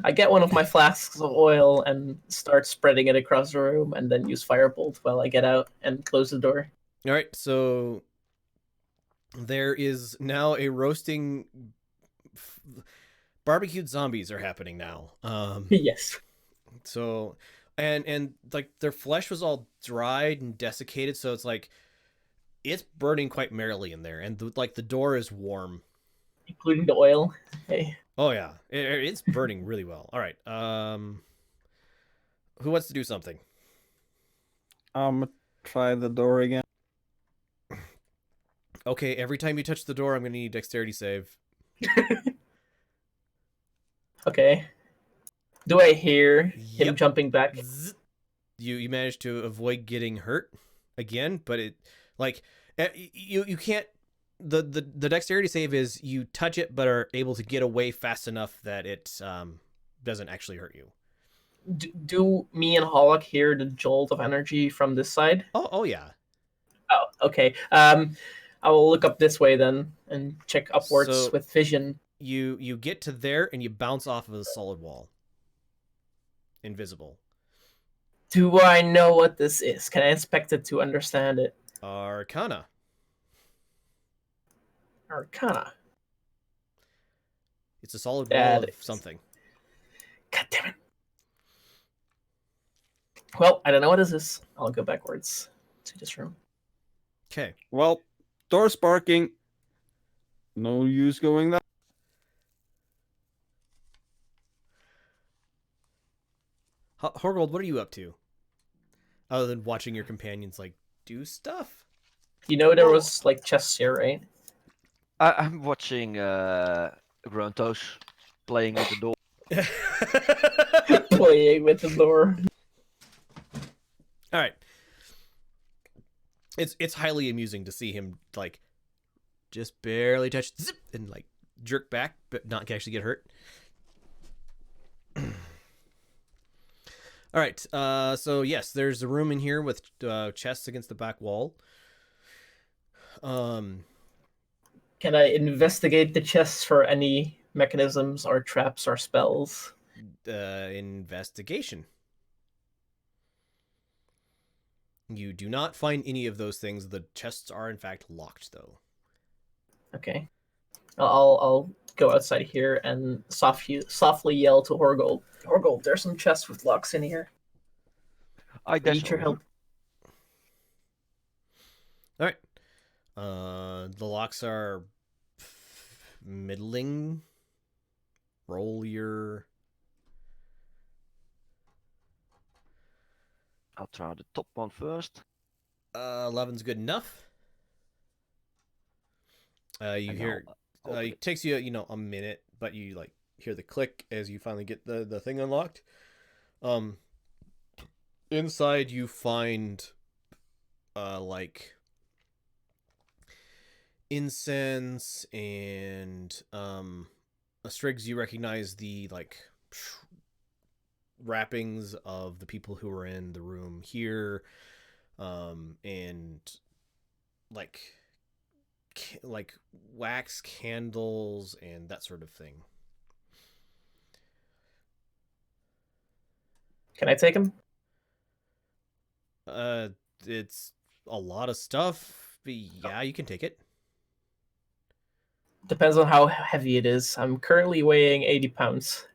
I get one of my flasks of oil and start spreading it across the room, and then use firebolt while I get out and close the door. All right, so there is now a roasting. Barbecued zombies are happening now. Yes. So, and like their flesh was all dried and desiccated, so it's like it's burning quite merrily in there, and like the door is warm, Including the oil. Hey. Oh yeah, it's burning really well. All right, who wants to do something? Try the door again. Okay, every time you touch the door, I'm gonna need dexterity save. Okay. Do I hear him Yep. jumping back? Zzz. You managed to avoid getting hurt again, but it like you can't. The dexterity save is you touch it but are able to get away fast enough that it doesn't actually hurt you. Do me and Hollock hear the jolt of energy from this side? Oh yeah. Oh, okay. I will look up this way then and check upwards So- with vision. You get to there and you bounce off of a solid wall. Invisible. Do I know what this is? Can I inspect it to understand it? Arcana. Arcana. It's a solid That wall of is- something. God damn it. Well, I don't know what this is. I'll go backwards to this room. Okay. Well, door sparking. No use going that. Horgold, what are you up to? Other than watching your companions like do stuff. You know there was like chests here, right? I'm watching Gruntos playing with the door. Playing with the door. All right. It's highly amusing to see him like just barely touch zip and like jerk back, but not actually get hurt. All right. So yes, there's a room in here with chests against the back wall. Can I investigate the chests for any mechanisms or traps or spells? Investigation. You do not find any of those things. The chests are in fact locked, though. Okay. I'll go outside here and softly yell to Horgold. Horgold, there's some chests with locks in here. I I need your definitely. help. All right. The locks are middling. Roll your. I'll try the top one first. 11's good enough. You and hear I'll open it takes you a minute, but you like hear the click as you finally get the thing unlocked. Inside you find like incense and Strigs. You recognize the like wrappings of the people who were in the room here, and like wax candles and that sort of thing. Can I take him? It's a lot of stuff. Yeah, you can take it. Depends on how heavy it is. I'm currently weighing 80 pounds.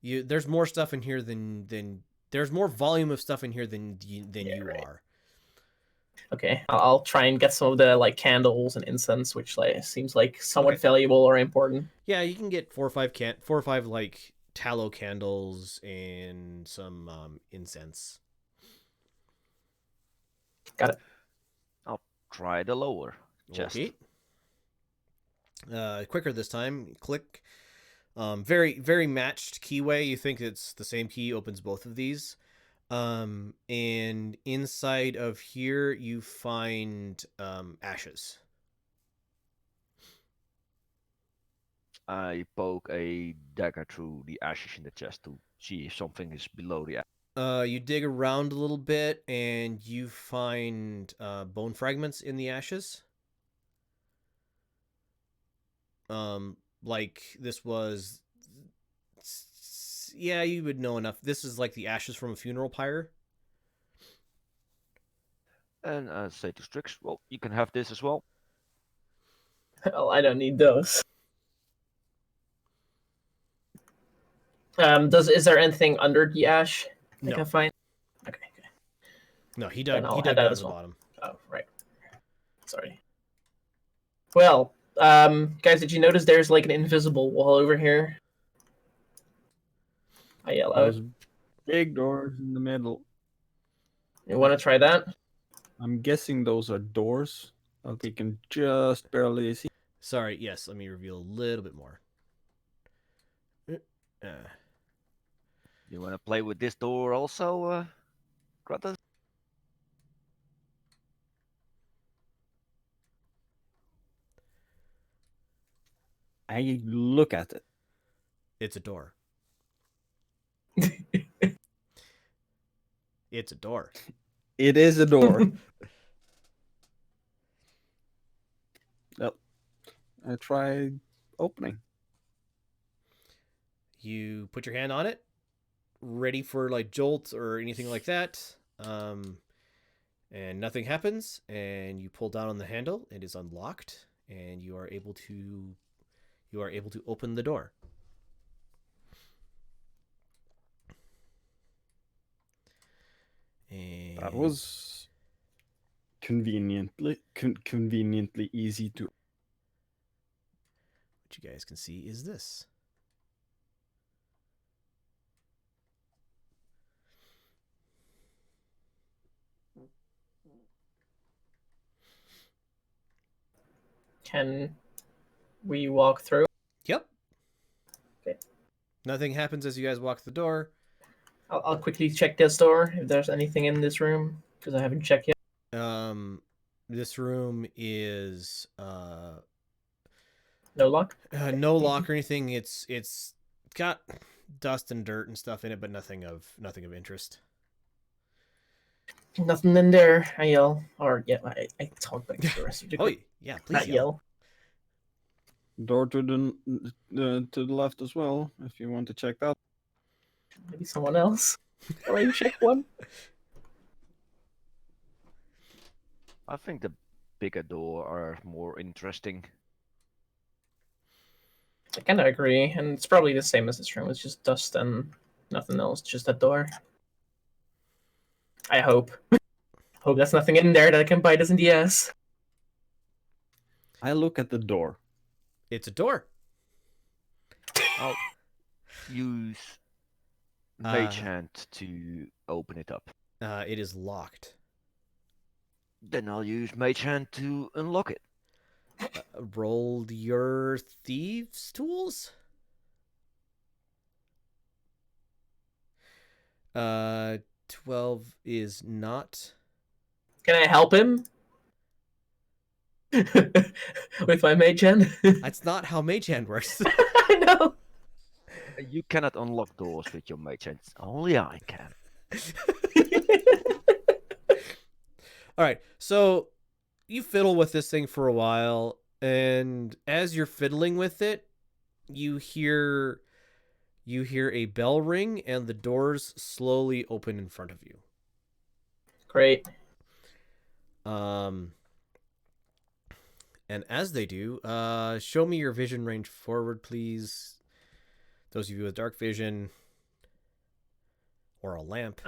There's more stuff in here than there's more volume of stuff in here than you right. are. Okay, I'll try and get some of the like candles and incense, which like seems like somewhat Okay. valuable or important. Yeah, you can get 4 or 5 like tallow candles and some incense. Got it. I'll try the lower chest. Okay. Quicker this time. Click. Very very matched keyway. You think it's the same key opens both of these. And inside of here you find ashes. I poke a dagger through the ashes in the chest to see if something is below the You dig around a little bit and you find bone fragments in the ashes. Like this was, yeah, you would know enough. This is like the ashes from a funeral pyre. And I say to Strix, well, you can have this as well. Well, I don't need those. Is there anything under the ash I No. can find? Okay. No, he Then dug. I'll He head dug out down to as the well. bottom. Oh, right. Sorry. Well, guys, did you notice there's like an invisible wall over here? I yell out. Those big doors in the middle. You want to try that? I'm guessing those are doors that we can just barely see. Sorry. Yes. Let me reveal a little bit more. You want to play with this door also, Kratos? I look at it. It's a door. It's a door. It is a door. Well, I try opening. You put your hand on it, ready for like jolt or anything like that. And nothing happens. And you pull down on the handle. It is unlocked, and you are able to open the door. And That was conveniently easy to. what you guys can see is this. Can we walk through? Yep. Okay. Nothing happens as you guys walk the door. I'll quickly check this door if there's anything in this room because I haven't checked yet. This room is No lock. no lock or anything. It's got dust and dirt and stuff in it, but nothing of interest. Nothing in there. I yell, or yeah, I talk back to the rest of the Oh group. yeah, please Not yell. Door to the left as well, if you want to check that. Maybe someone else. Can I check one? I think the bigger door are more interesting. I kind of agree, and it's probably the same as this room. It's just dust and nothing else, just a door. I hope. Hope there's nothing in there that I can bite us in the ass. I look at the door. It's a door. I'll use Mage Hand to open it up. It is locked. Then I'll use Mage Hand to unlock it. Roll your thieves' tools. 12 is not. Can I help him? With my mage hand? That's not how Mage Hand works. I know. You cannot unlock doors with your Mage Hand. Only I can. All right, so you fiddle with this thing for a while, and as you're fiddling with it, you hear a bell ring, and the doors slowly open in front of you. Great. And as they do, show me your vision range forward, please. Those of you with dark vision or a lamp.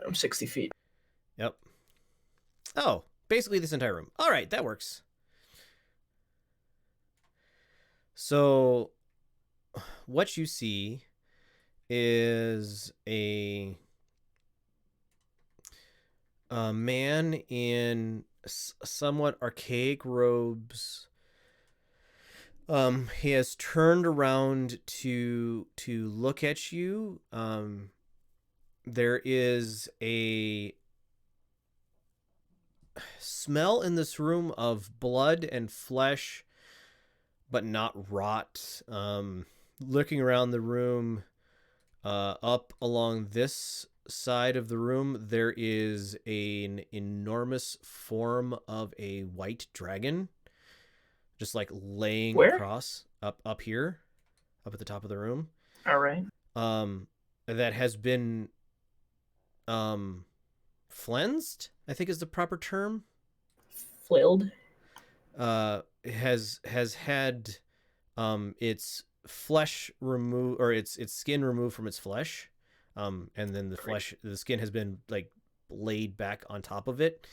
I'm 60 feet. Yep. Oh, basically this entire room. All right, that works. So what you see is a man in somewhat archaic robes. He has turned around to look at you. There is a smell in this room of blood and flesh, but not rot. Looking around the room, up along this side of the room, there is an enormous form of a white dragon, just like laying Where? across up here, up at the top of the room. All right. That has been flensed, I think is the proper term. Flailed. Has had its flesh removed, or its skin removed from its flesh, and then the skin has been like laid back on top of it,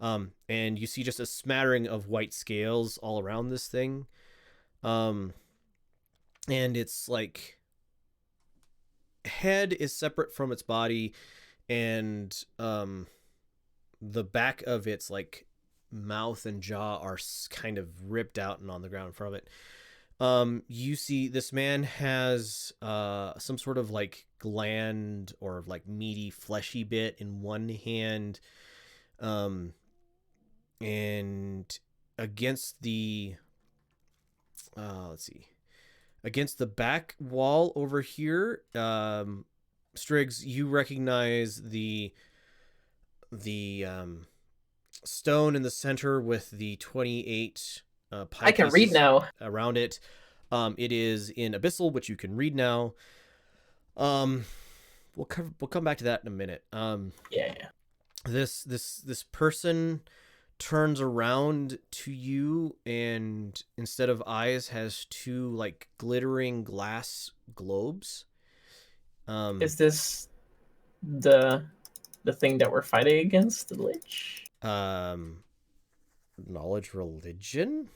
and you see just a smattering of white scales all around this thing, and its like head is separate from its body, and the back of its like mouth and jaw are kind of ripped out and on the ground in front of it. You see this man has some sort of like gland or like meaty fleshy bit in one hand, and against the against the back wall over here, Striggs, you recognize the stone in the center with the 28 pie I can read pieces now. around it. It is in Abyssal, which you can read now. We'll come back to that in a minute. Yeah. This person turns around to you, and instead of eyes has two like glittering glass globes. Is this the thing that we're fighting against, the Lich? Knowledge religion?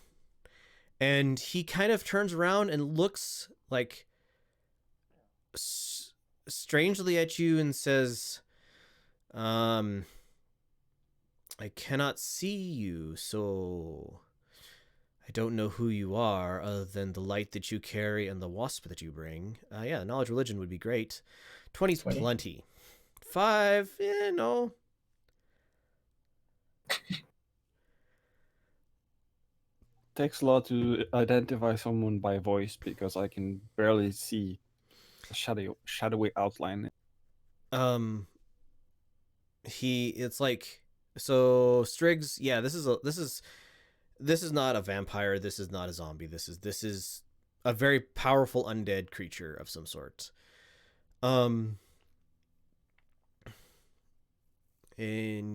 And he kind of turns around and looks like strangely at you and says, I cannot see you, so I don't know who you are other than the light that you carry and the wasp that you bring. Yeah, knowledge religion would be great. 20's 20. plenty. 5, no. Takes a lot to identify someone by voice because I can barely see a shadowy outline. It's like, so Striggs, yeah, this is not a vampire, this is not a zombie, this is a very powerful undead creature of some sort. And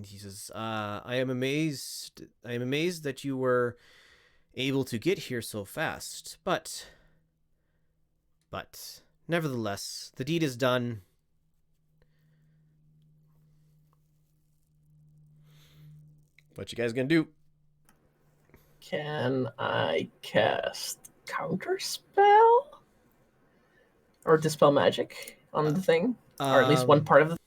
he says, I am amazed that you were able to get here so fast, but nevertheless, the deed is done. What you guys gonna do? Can I cast counterspell? Or dispel magic on the thing? Or at least one part of the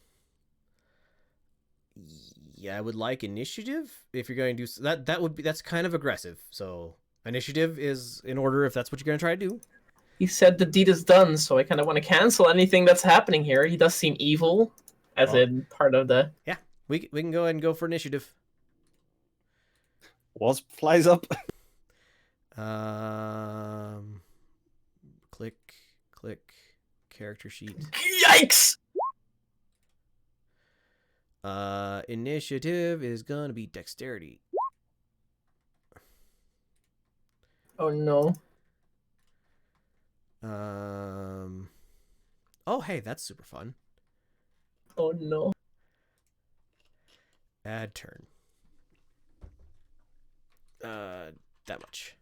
Yeah, I would like initiative if you're going to do that. That's kind of aggressive. So initiative is in order if that's what you're going to try to do. He said the deed is done, so I kind of want to cancel anything that's happening here. He does seem evil, as in part of the... Yeah, we can go ahead and go for initiative. Wasp flies up. Click, character sheet. Yikes! Initiative is gonna be dexterity. Oh no. Oh hey, that's super fun. Oh no. Add turn. that much.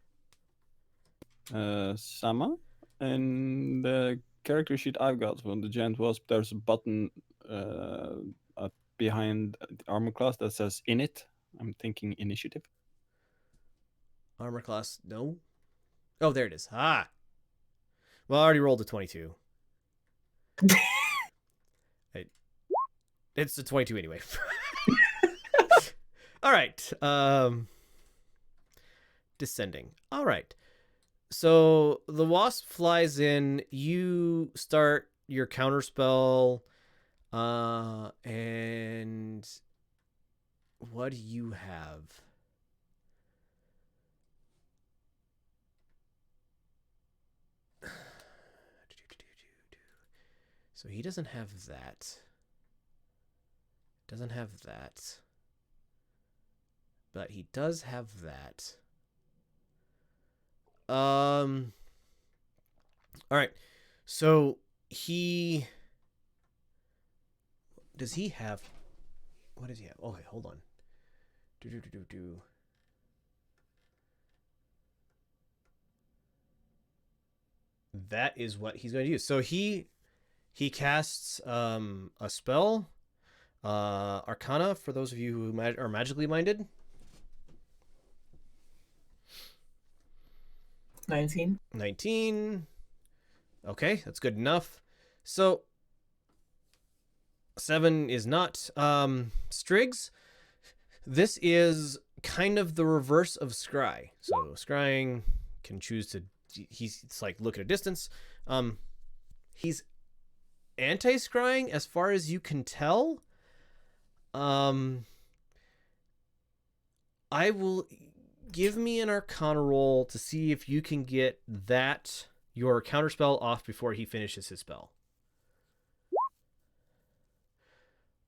Sama, and the character sheet I've got from the Giant Wasp, there's a button up behind the armor class that says "Init." I'm thinking initiative. Armor class, no. Oh, there it is. Ah. Well, I already rolled a 22. It's a 22 anyway. All right. Descending. All right. So the wasp flies in. You start your counterspell. And what do you have? So he doesn't have that. Doesn't have that. But he does have that. All right. So he does he have what does he have? Okay, hold on. That is what he's going to use. So he casts a spell, Arcana, for those of you who are magically minded. 19. 19. Okay, that's good enough. So 7 is not. Striggs, this is kind of the reverse of Scry. So Scrying can choose to. It's like look at a distance. He's anti-scrying as far as you can tell. I will give me an Arcana roll to see if you can get your counterspell off before he finishes his spell.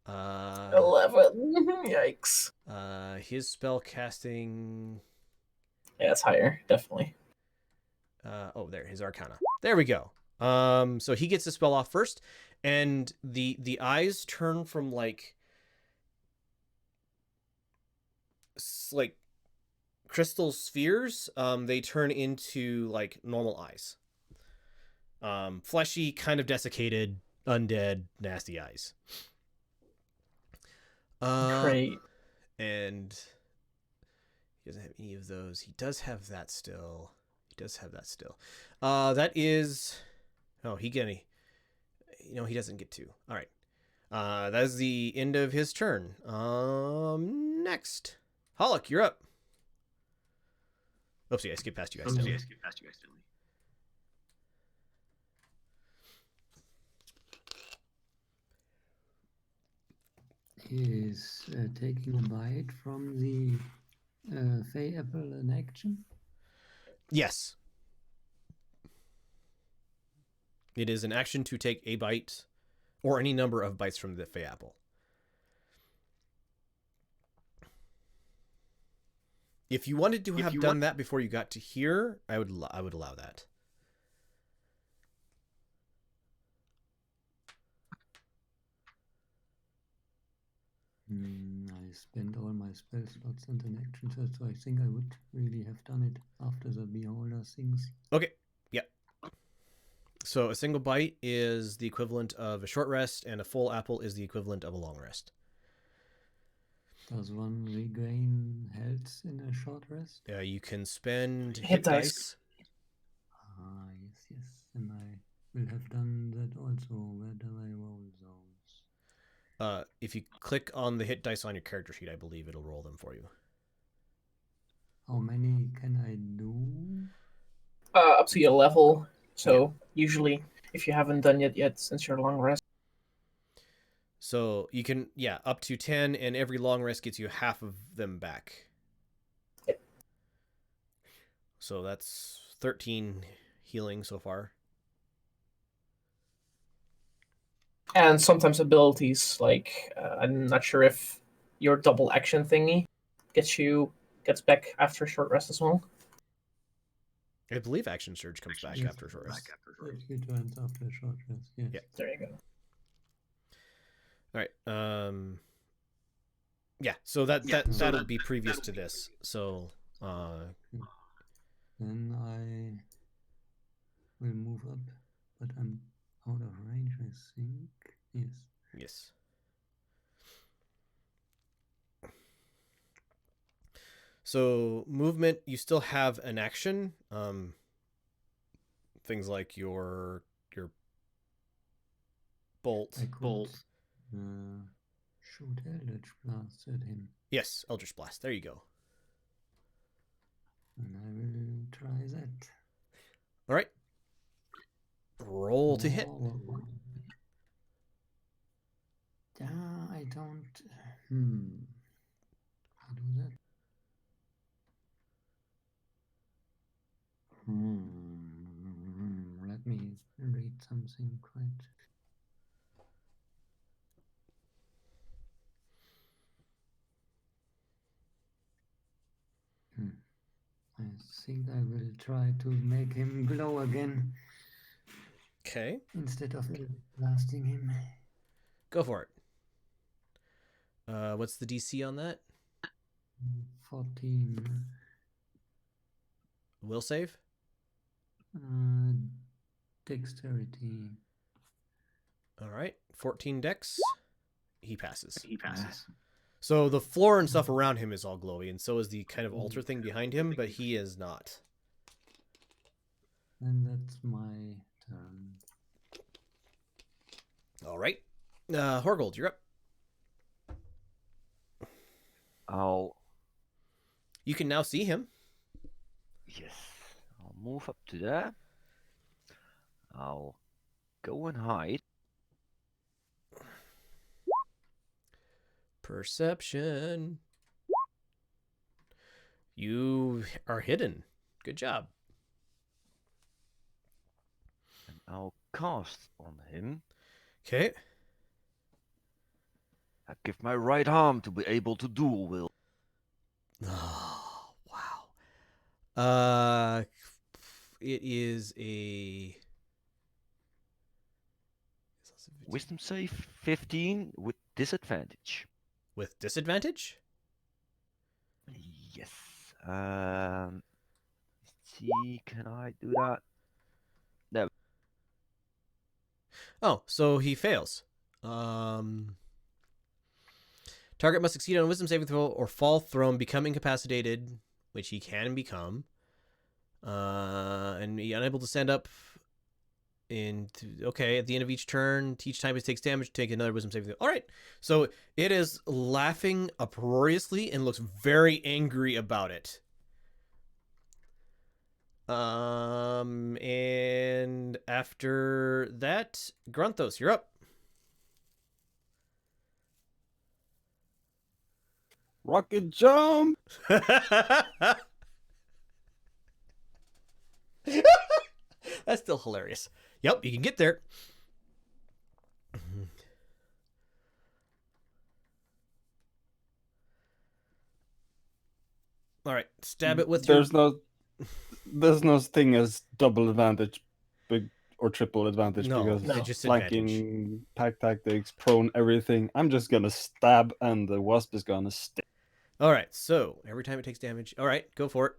11. Yikes. His spell casting. Yeah, it's higher, definitely. His Arcana. There we go. So he gets the spell off first, and the eyes turn from like crystal spheres. They turn into like normal eyes. Fleshy, kind of desiccated, undead, nasty eyes. Great. And he doesn't have any of those. He does have that still. That is. Oh, he doesn't get to. All right. That is the end of his turn. Next, Hollick, you're up. Oopsie, I skipped past you guys. Is taking a bite from the Fey apple in action? Yes. It is an action to take a bite or any number of bites from the Fey apple. If you wanted to have done that before you got to here, I would allow that. I spent all my spell slots and an action search, so I think I would really have done it after the beholder things. Okay. Yep. So a single bite is the equivalent of a short rest, and a full apple is the equivalent of a long rest. Does one regain health in a short rest? You can spend Hit dice. Yes. And I will have done that also. Where do I roll those? If you click on the hit dice on your character sheet, I believe it'll roll them for you. How many can I do? Up to your level. So usually, if you haven't done it yet since your long rest. So you can, up to 10, and every long rest gets you half of them back. Yep. So that's 13 healing so far. And sometimes abilities, like, I'm not sure if your double action thingy gets back after a short rest as well. I believe Action Surge comes back Yes. after a short rest. It returns after a short rest, yes. Yeah. There you go. All right. So that'll be previous to this. So Then I will move up, but I'm out of range, I think. Yes. Yes. So movement, you still have an action. Things like your bolt. I could shoot Eldritch Blast at him, Yes, Eldritch Blast. There you go. and I will try that. All right. Roll to hit. Oh, I don't. How do that? Let me read something quite. I think I will try to make him glow again Okay. instead of blasting him. Go for it. What's the DC on that? 14. Will save? Dexterity. All right. 14 dex. He passes. He passes. So the floor and stuff around him is all glowy, and so is the kind of altar thing behind him, but he is not. And that's my turn. All right. Horgold, you're up. You can now see him. Yes, I'll move up to there. I'll go and hide. Perception. You are hidden. Good job. And I'll cast on him. Okay. I give my right arm to be able to dual wield. Oh, wow. It is a Wisdom save 15 with disadvantage. with disadvantage. Yes. Let's see, can I do that? No. Oh, so he fails. Target must succeed on a wisdom saving throw or fall thrown, become incapacitated, which he can become, and be unable to stand up. Okay, at the end of each turn, each time it takes damage, take another wisdom saving throw. All right, so it is laughing uproariously and looks very angry about it. And after that, Grunthos, you're up. Rocket jump! That's still hilarious. Yep, you can get there. All right, stab it with There's no thing as double advantage, big or triple advantage, No, because it's just flanking, pack tactics, prone, everything. I'm just gonna stab, and the wasp is gonna stick. All right, so every time it takes damage. All right, go for it.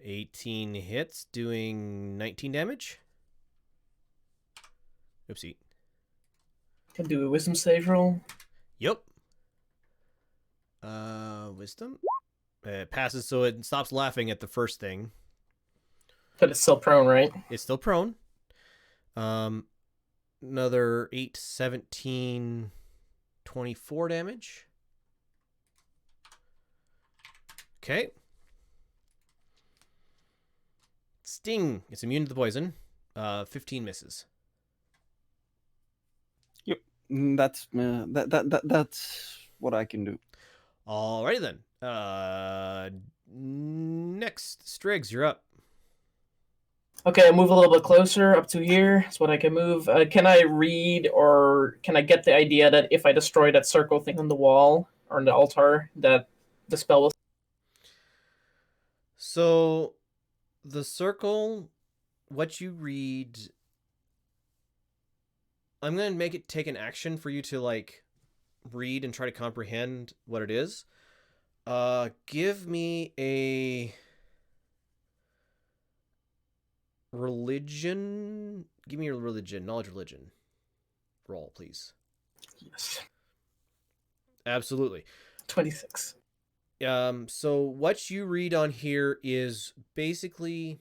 18 hits, doing 19 damage. Oopsie. Can do a wisdom save roll. Yep. Wisdom. It passes, so it stops laughing at the first thing. But it's still prone, right? It's still prone. Another 8, 17, 24 damage. Okay. Sting. It's immune to the poison. 15 misses. Yep, that's what I can do. Alrighty then. Next, Striggs, you're up. Okay, I move a little bit closer up to here. That's what I can move. Can I read or can I get the idea that if I destroy that circle thing on the wall or on the altar, that the spell will... So, the circle, what you read I'm gonna make it take an action for you to like read and try to comprehend what it is. Give me a religion. Give me your religion, knowledge religion. Roll, please. Yes. Absolutely. 26. So what you read on here is basically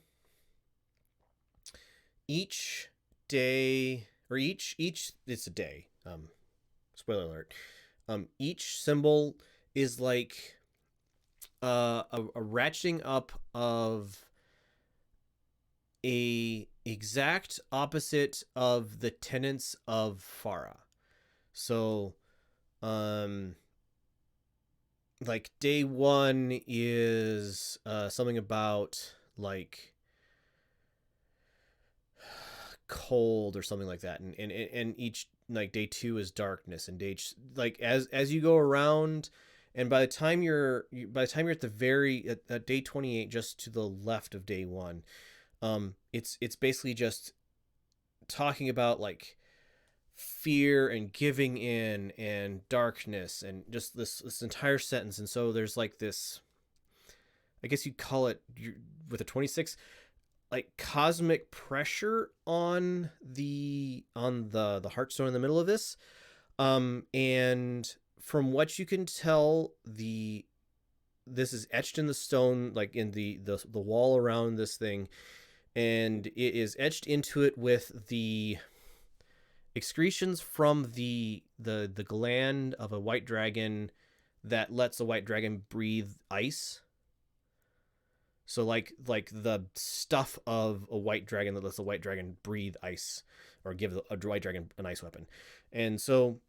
each day or each it's a day. Spoiler alert. Each symbol is like a ratcheting up of a exact opposite of the tenets of Farah. So, like day 1 is something about like cold or something like that, and each like day 2 is darkness, and like as you go around, and by the time you're at the very at day 28, just to the left of day 1, it's basically just talking about like fear and giving in and darkness and just this entire sentence. And so there's like this, I guess you'd call it, with a 26, like cosmic pressure on the heartstone in the middle of this. And from what you can tell, this is etched in the stone, like in the wall around this thing, and it is etched into it with the excretions from the gland of a white dragon that lets a white dragon breathe ice. So like the stuff of a white dragon that lets a white dragon breathe ice, or give a white dragon an ice weapon. And so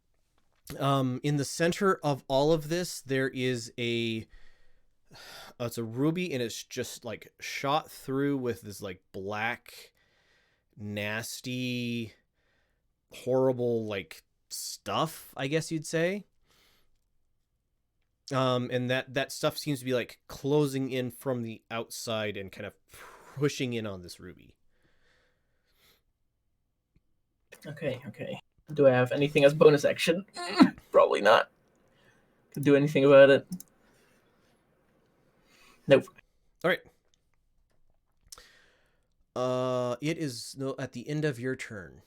in the center of all of this, there is it's a ruby, and it's just like shot through with this like black, nasty, horrible like stuff, I guess you'd say. And that stuff seems to be like closing in from the outside and kind of pushing in on this ruby. Okay. Do I have anything as bonus action? Probably not. Could do anything about it. Nope. All right. It is at the end of your turn.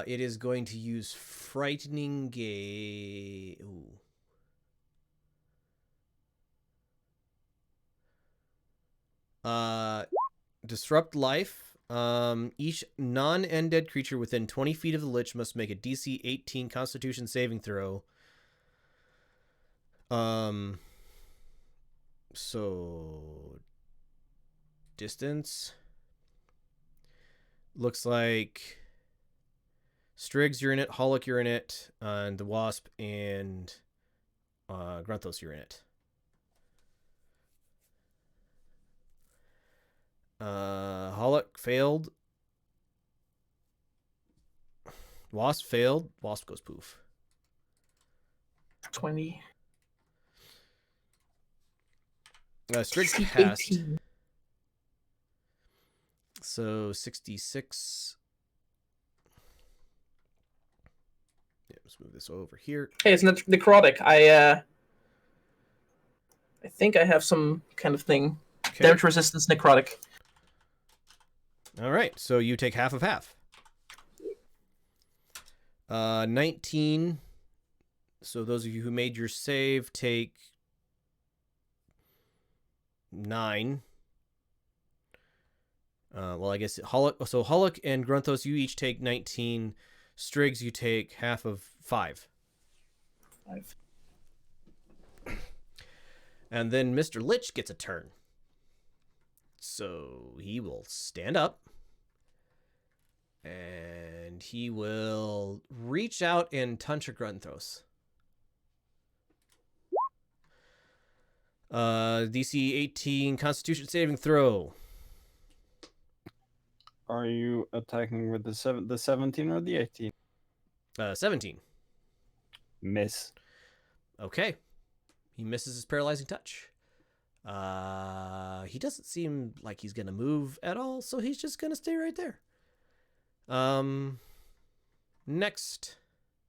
It is going to use frightening gaze. Disrupt life. Each non-undead creature within 20 feet of the Lich must make a DC 18 Constitution saving throw. So distance looks like Striggs, you're in it. Hollick, you're in it. And the Wasp and Grunthos, you're in it. Hollick failed. Wasp failed. Wasp goes poof. 20. Striggs 18. passed. So 66. Yeah, let's move this over here. Hey, it's necrotic. I think I have some kind of thing. Okay. Damage resistance necrotic. All right, so you take half of half. 19. So those of you who made your save take 9. Well, I guess Hollick and Grunthos, you each take 19. Striggs, you take half of 5. 5. And then Mr. Lich gets a turn. So he will stand up. And he will reach out and touch a Grunthos. DC 18 Constitution saving throw. Are you attacking with the 17 or the 18? 17. Miss. Okay. He misses his paralyzing touch. He doesn't seem like he's gonna move at all, so he's just gonna stay right there. Next.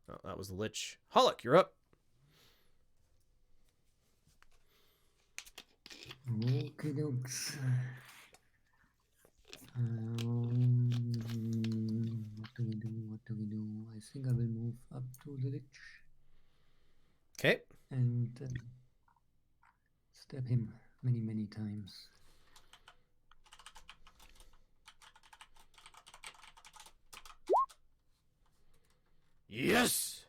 Oh, that was the Lich. Hollick, you're up. Okay, dokes. What do we do? What do we do? I think I will move up to the lich Okay. and stab him many, many times. Yes.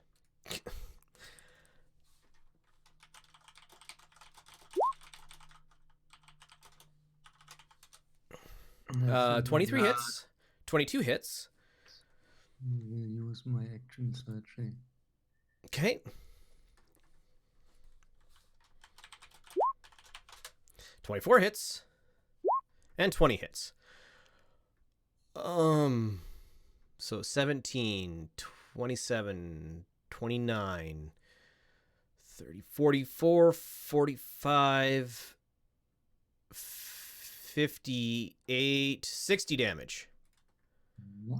And I think 23 hits, 22 hits. I will use my action searching. Okay. 24 hits and 20 hits. So 17, 27, 29, 30, 44, 45, 58, 60 damage. Yeah.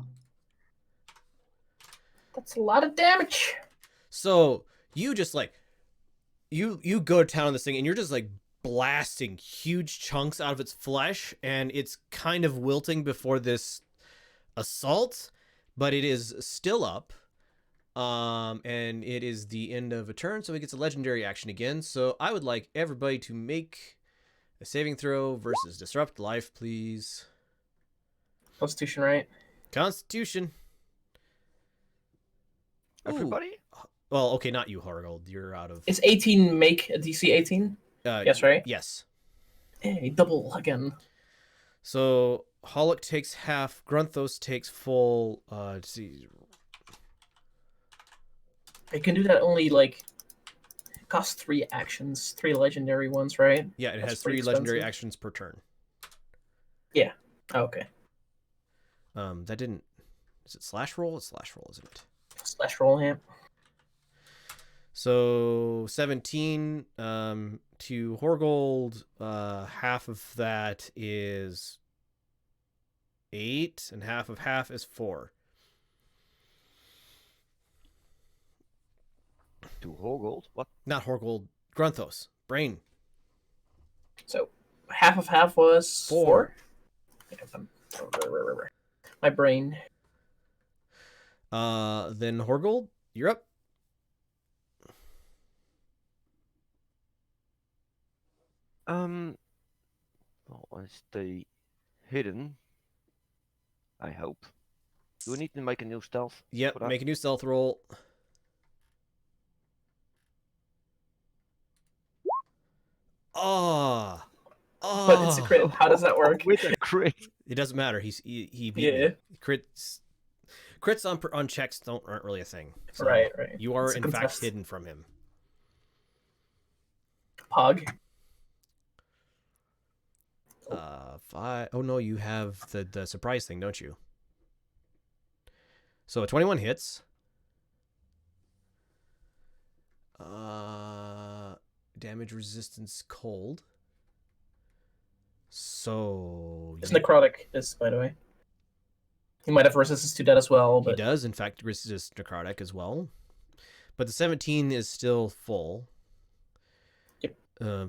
That's a lot of damage. So you just like you go to town on this thing and you're just like blasting huge chunks out of its flesh, and it's kind of wilting before this assault, but it is still up. And it is the end of a turn, so it gets a legendary action again. So I would like everybody to make a saving throw versus disrupt life, please. Constitution, right? Constitution. Ooh. Everybody? Well, okay, not you, Hargold. You're out of. Is 18 make a DC 18? Yes, right? Yes. Hey, double again. So Hollick takes half. Grunthos takes full. Let's see. I can do that only like cost 3 actions, 3 legendary ones, right? Yeah, it That's has pretty 3 legendary expensive. actions per turn. Oh, okay. That didn't. Is it slash roll? It's slash roll, isn't it? Slash roll hand. So 17 to Horgold. Half of that is 8, and half of half is 4. To Horgold? What? Not Horgold. Grunthos. Brain. So half of half was 4. 4. My brain. Then Horgold, you're up. Well, I stay hidden. I hope. Do we need to make a new stealth? Yep, for that? make a new stealth roll. Oh. Oh. But it's a crit. How does that work? With a crit. It doesn't matter. He beat Yeah. me. Crits on checks aren't really a thing. So Right. You are It's a in fact contest. hidden from him. Pog. 5. Oh no, you have the surprise thing, don't you? So a 21 hits. Damage resistance cold. So It's necrotic, this, by the way. He might have resistance to that as well, he but does in fact resist necrotic as well. But the 17 is still full. Yep.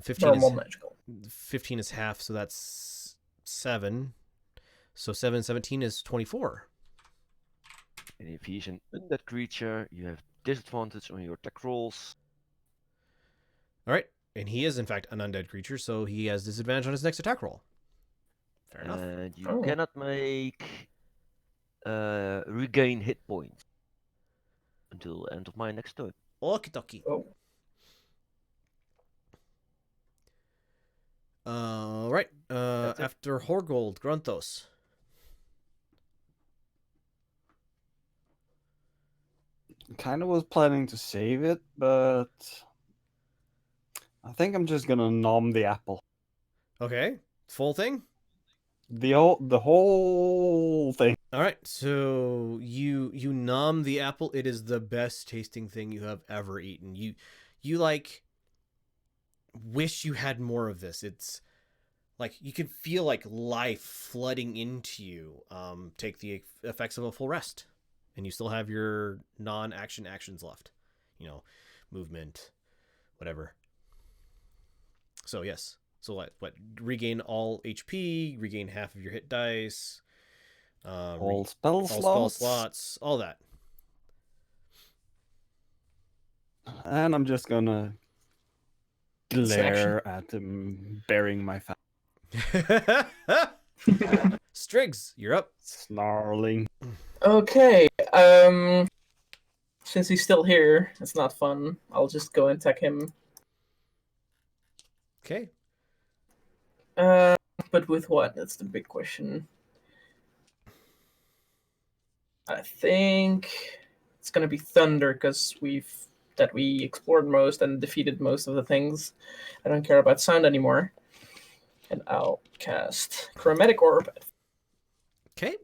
15 normal is magical. 15 is half, so that's 7. So 7 and 17 is 24. And if he's an undead creature, you have disadvantage on your attack rolls. All right. And he is, in fact, an undead creature, so he has disadvantage on his next attack roll. Fair enough. And you Oh. cannot make regain hit points until the end of my next turn. Okie dokie. Oh. All right. That's it. After Horgold, Grunthos. Kind of was planning to save it, but I think I'm just gonna nom the apple. Okay. Full thing? The whole thing. All right. So you nom the apple. It is the best tasting thing you have ever eaten. You like wish you had more of this. It's like you can feel like life flooding into you. Take the effects of a full rest, and you still have your non-action actions left. You know, movement, whatever. So yes. So what? Regain all HP, regain half of your hit dice, All spell spell slots. slots, all that. And I'm just gonna Distraction. glare at him, bearing my fat, Striggs, you're up. snarling. Okay. Since he's still here, it's not fun. I'll just go and attack him. Okay. But with what? That's the big question. I think it's gonna be thunder because we explored most and defeated most of the things. I don't care about sound anymore. And I'll cast Chromatic Orb. Okay.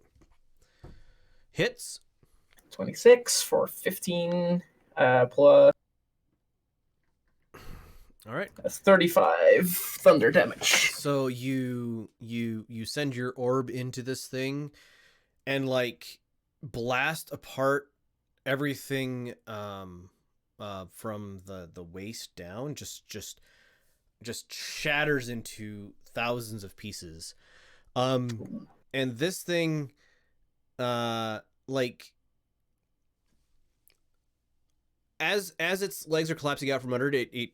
Hits. 26 for 15 plus All right. that's 35 thunder damage. So you send your orb into this thing and like blast apart everything from the waist down, just shatters into thousands of pieces. And this thing like as its legs are collapsing out from under it, it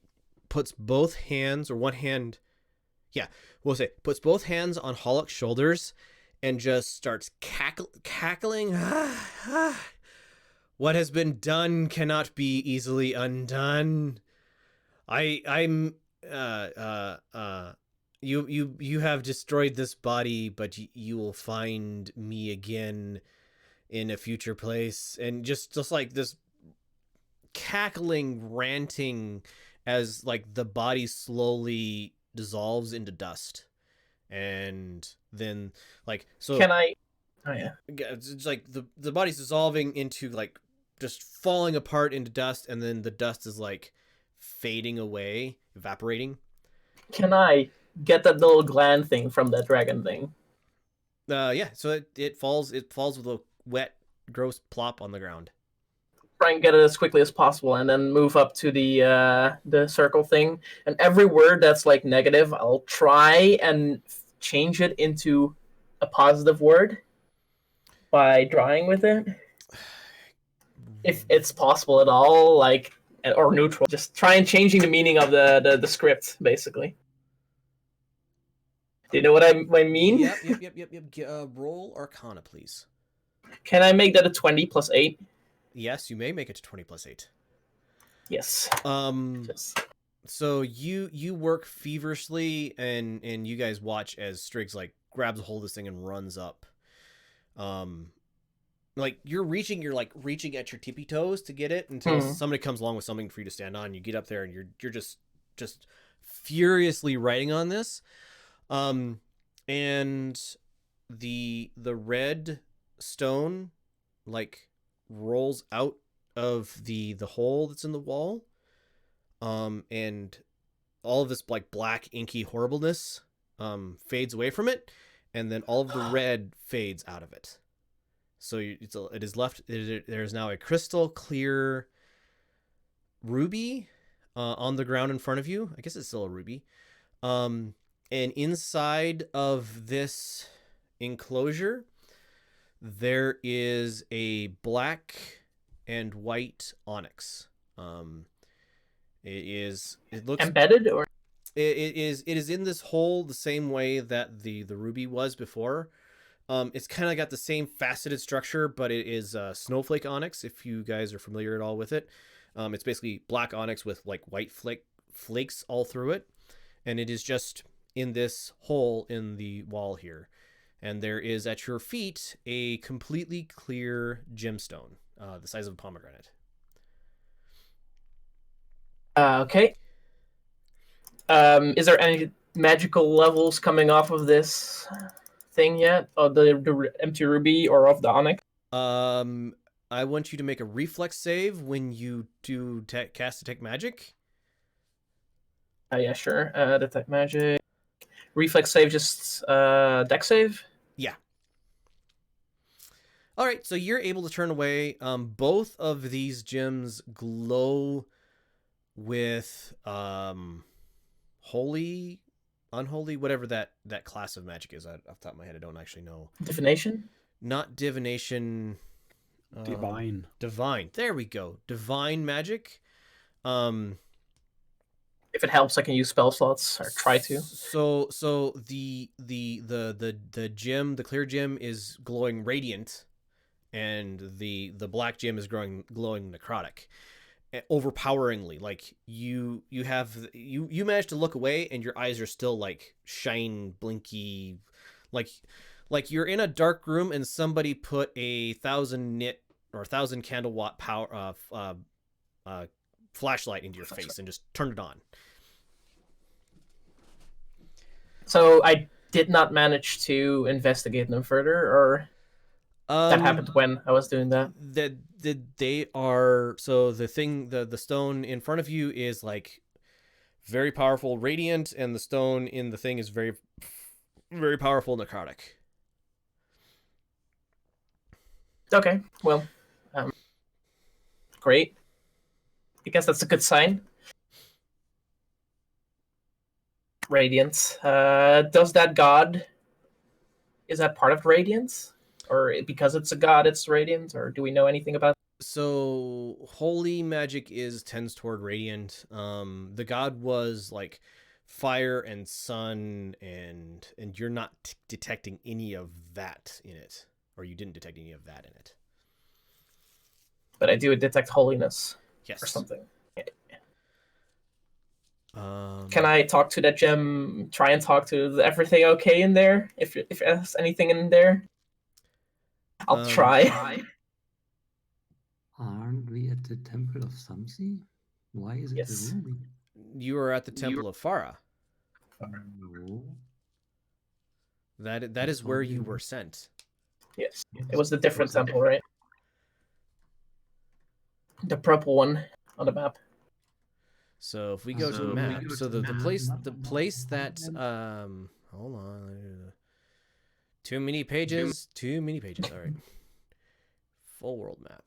puts both hands, or one hand, puts both hands on Hollock's shoulders and just starts cackling. What has been done cannot be easily undone. I'm you have destroyed this body, but you will find me again in a future place. And just like this cackling, ranting as like the body slowly dissolves into dust. And then like, so Can I? Oh yeah. it's like the body's dissolving into like just falling apart into dust, and then the dust is like fading away, evaporating. Can I get that little gland thing from that dragon thing? Yeah, so it falls with a wet, gross plop on the ground. Try and get it as quickly as possible, and then move up to the circle thing. And every word that's like negative, I'll try and change it into a positive word by drawing with it, if it's possible at all, like, or neutral. Just try and changing the meaning of the script, basically. Do you know what I mean? Yep. Roll Arcana, please. Can I make that a 20 plus 8? Yes, you may make it to 20 plus 8. Yes. Yes. So you work feverishly, and you guys watch as Striggs like grabs a hold of this thing and runs up. Like you're reaching at your tippy toes to get it until somebody comes along with something for you to stand on. You get up there and you're just furiously writing on this. And the red stone like rolls out of the hole that's in the wall. And all of this like black inky horribleness fades away from it, and then all of the red fades out of it. So it is left. There is now a crystal clear ruby on the ground in front of you. I guess it's still a ruby. And inside of this enclosure, there is a black and white onyx. It looks Embedded, or it is in this hole the same way that the ruby was before. It's kind of got the same faceted structure, but it is snowflake onyx, if you guys are familiar at all with it. It's basically black onyx with like white flakes all through it, and it is just in this hole in the wall here. And there is at your feet a completely clear gemstone, the size of a pomegranate. okay. Is there any magical levels coming off of this thing yet? Of the empty ruby or of the onyx? I want you to make a reflex save when you do cast detect magic. Yeah, sure. Detect magic. Reflex save, just deck save. Yeah. All right, so you're able to turn away. Both of these gems glow with holy, unholy, whatever that class of magic is. Off the top of my head, I don't actually know. Divination. Not divination. Divine. Divine. There we go. Divine magic. If it helps, I can use spell slots or try to. So the gem, the clear gem, is glowing radiant, and the black gem is glowing necrotic, overpoweringly. Like you manage to look away, and your eyes are still like shine, blinky, like you're in a dark room and somebody put a 1,000 nit or 1,000 candle watt power flashlight into your face and just turned it on. So I did not manage to investigate them further, or that happened when I was doing that. They are, so the thing, the stone in front of you is like very powerful radiant, and the stone in the thing is very, very powerful necrotic. Okay, well, great. I guess that's a good sign. Radiance. Does that god, is that part of radiance, or because it's a god it's radiant, or do we know anything about? So holy magic tends toward radiant. The god was like fire and sun, and you're not detecting any of that in it, or you didn't detect any of that in it. But I do detect holiness. Yes. Or something. Can I talk to that gem? Try and talk to everything okay in there? If there's anything in there, I'll try. Aren't we at the Temple of Samsi? Why is it Yes. a ruby? You are at the Temple of Farah. No. That is where you were sent. Yes, it was the different temple, right? The purple one on the map. So if we go to the map, so the place that hold on, too many pages. All right, full world map.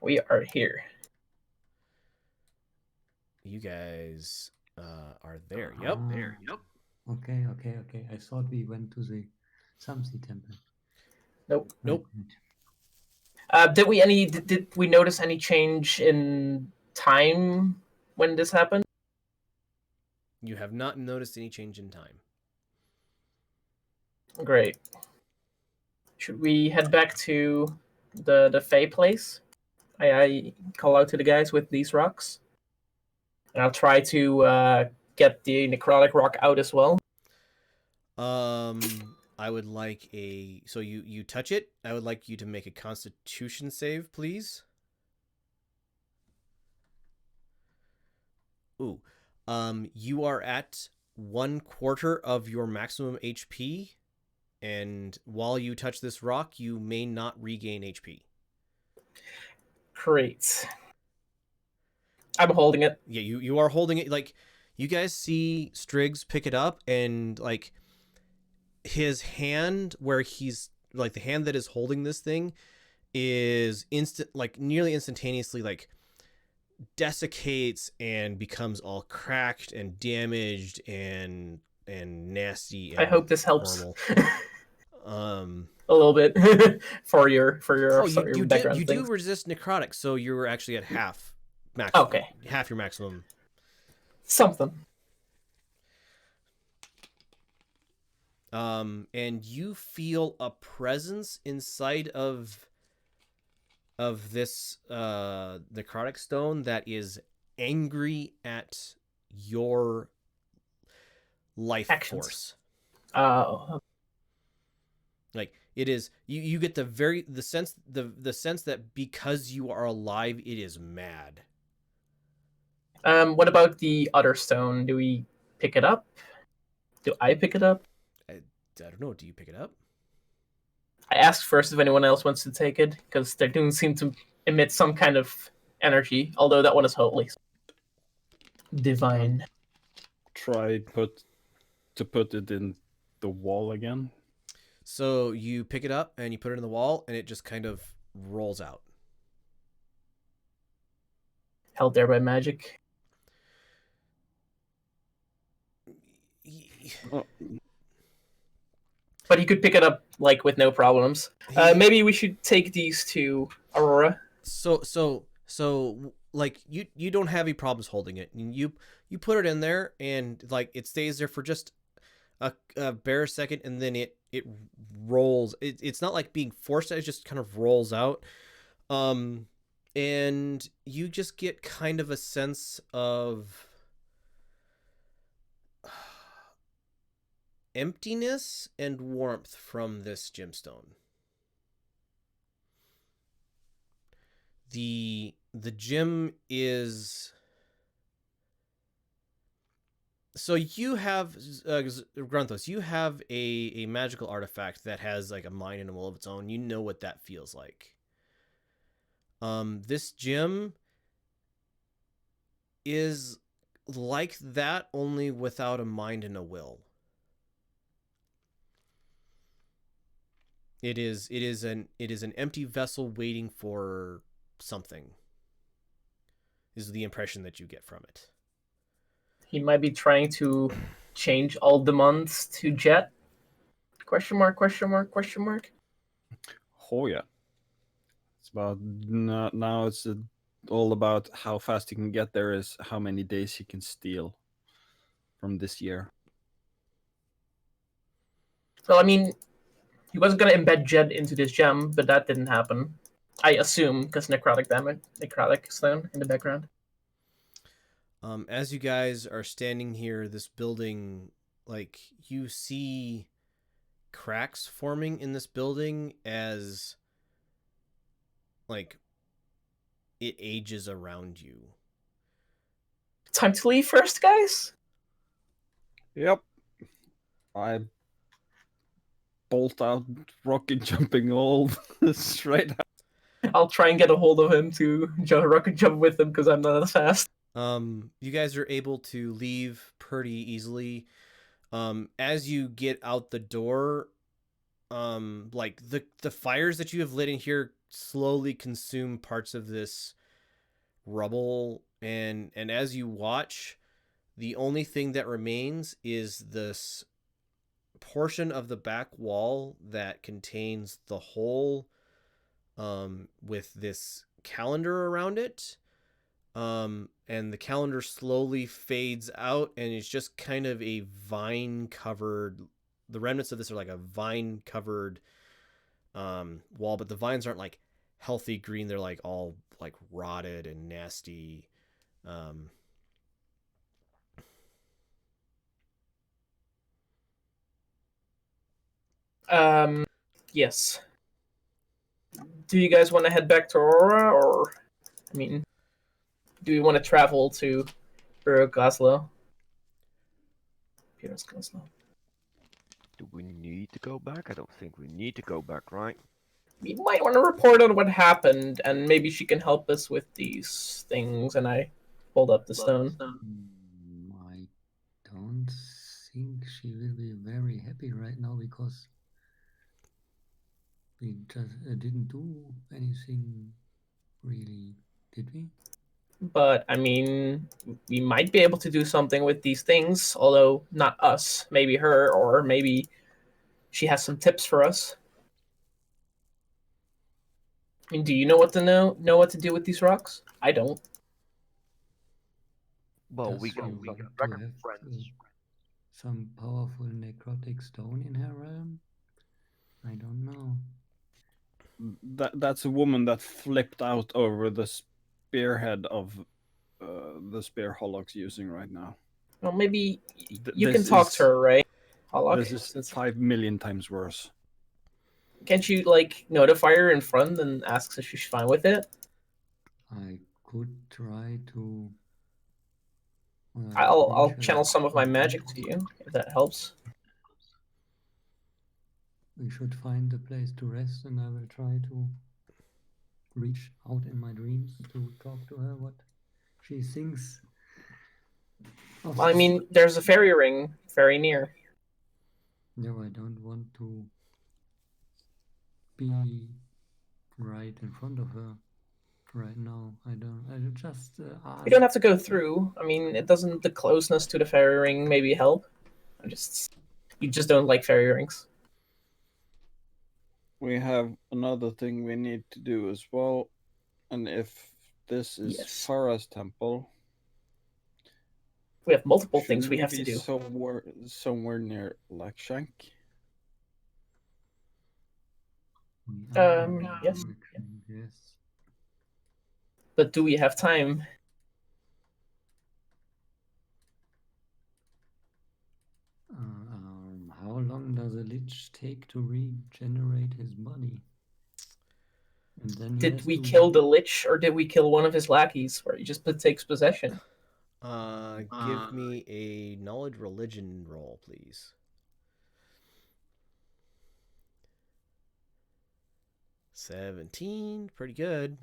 We are here. You guys are there. Yep. Okay. I thought we went to the Samsi temple. Nope. Nope. Did we notice any change in time when this happened? You have not noticed any change in time. Great. Should we head back to the Fae place? I call out to the guys with these rocks, and I'll try to get the necrotic rock out as well. I would like so you touch it. I would like you to make a Constitution save, please. Ooh. You are at 1/4 of your maximum HP, and while you touch this rock, you may not regain HP. Great. I'm holding it. Yeah, you are holding it. Like, you guys see Striggs pick it up, and like his hand, where he's like the hand that is holding this thing, is nearly instantaneously like desiccates and becomes all cracked and damaged and nasty. And I hope this helps. Horrible. A little bit for your you background. You things. do resist necrotic, so you're actually at half max. Okay. Half your maximum. Something. And you feel a presence inside of this necrotic stone that is angry at your life force. Oh. Like, it is, you get the sense that because you are alive, it is mad. What about the other stone? Do we pick it up? Do I pick it up? I don't know. Do you pick it up? I asked first if anyone else wants to take it, because they do seem to emit some kind of energy, although that one is holy. Divine. Try to put it in the wall again. So you pick it up and you put it in the wall, and it just kind of rolls out. Held there by magic. Oh, But he could pick it up like with no problems. Maybe we should take these to Aurora. So like you don't have any problems holding it. You put it in there, and like it stays there for just a bare second, and then it rolls. It's not like being forced, it just kind of rolls out. And you just get kind of a sense of emptiness and warmth from this gemstone. The gem is... So you have, Grunthos, you have a magical artifact that has like a mind and a will of its own. You know what that feels like. This gem is like that, only without a mind and a will. It is an empty vessel waiting for something. Is the impression that you get from it. He might be trying to change all demons to jet. Question mark, question mark, question mark. Oh yeah. It's about now. It's all about how fast he can get there. Is how many days he can steal from this year. Well, I mean, he wasn't going to embed Jed into this gem, but that didn't happen. I assume because necrotic damage, necrotic stone in the background. As you guys are standing here, this building, like, you see cracks forming in this building as, like, it ages around you. Time to leave first, guys? Yep. I bolt out, rocket jumping all straight out. I'll try and get a hold of him to rocket jump with him because I'm not as fast. You guys are able to leave pretty easily. As you get out the door, like the fires that you have lit in here slowly consume parts of this rubble, and as you watch, the only thing that remains is this portion of the back wall that contains the hole, with this calendar around it. And the calendar slowly fades out, and it's just kind of a vine covered, the remnants of this are like a vine covered wall, but the vines aren't like healthy green, they're like all like rotted and nasty. Yes. Do you guys want to head back to Aurora, or, I mean, do we want to travel to Goslow? Pierce Goslow. Do we need to go back? I don't think we need to go back, right? We might want to report on what happened, and maybe she can help us with these things. And I hold up the stone. I don't think she will be very happy right now because we just didn't do anything really, did we? But, I mean, we might be able to do something with these things, although not us. Maybe her, or maybe she has some tips for us. I mean, do you know what to know what to do with these rocks? I don't. Well, Does we she got want to record have friends. some powerful necrotic stone in her realm? I don't know. That's a woman that flipped out over the spearhead of the spear Hollock's using right now. Well, maybe you This can talk is- to her, right? This is 5 million times worse. Can't you, like, notify her in front and ask if she's fine with it? I could try to. I'll reach her channel some of my in magic front. to you, if that helps. We should find a place to rest, and I will try to reach out in my dreams to talk to her what she thinks of Well, I the- mean, there's a fairy ring very near. No, I don't want to be right in front of her right now. I don't. I just You ask. don't have to go through. I mean, it doesn't. The closeness to the fairy ring maybe help. You just don't like fairy rings. We have another thing we need to do as well, and if this is Yes. Farah's temple, We have multiple things shouldn't we have to be do. somewhere near Lakshank. We are in the Yes. direction, yes. But do we have time? How long does a lich take to regenerate his body? And then he Did has we to- kill the lich, or did we kill one of his lackeys, where he just takes possession? Give me a knowledge religion roll, please. 17, pretty good.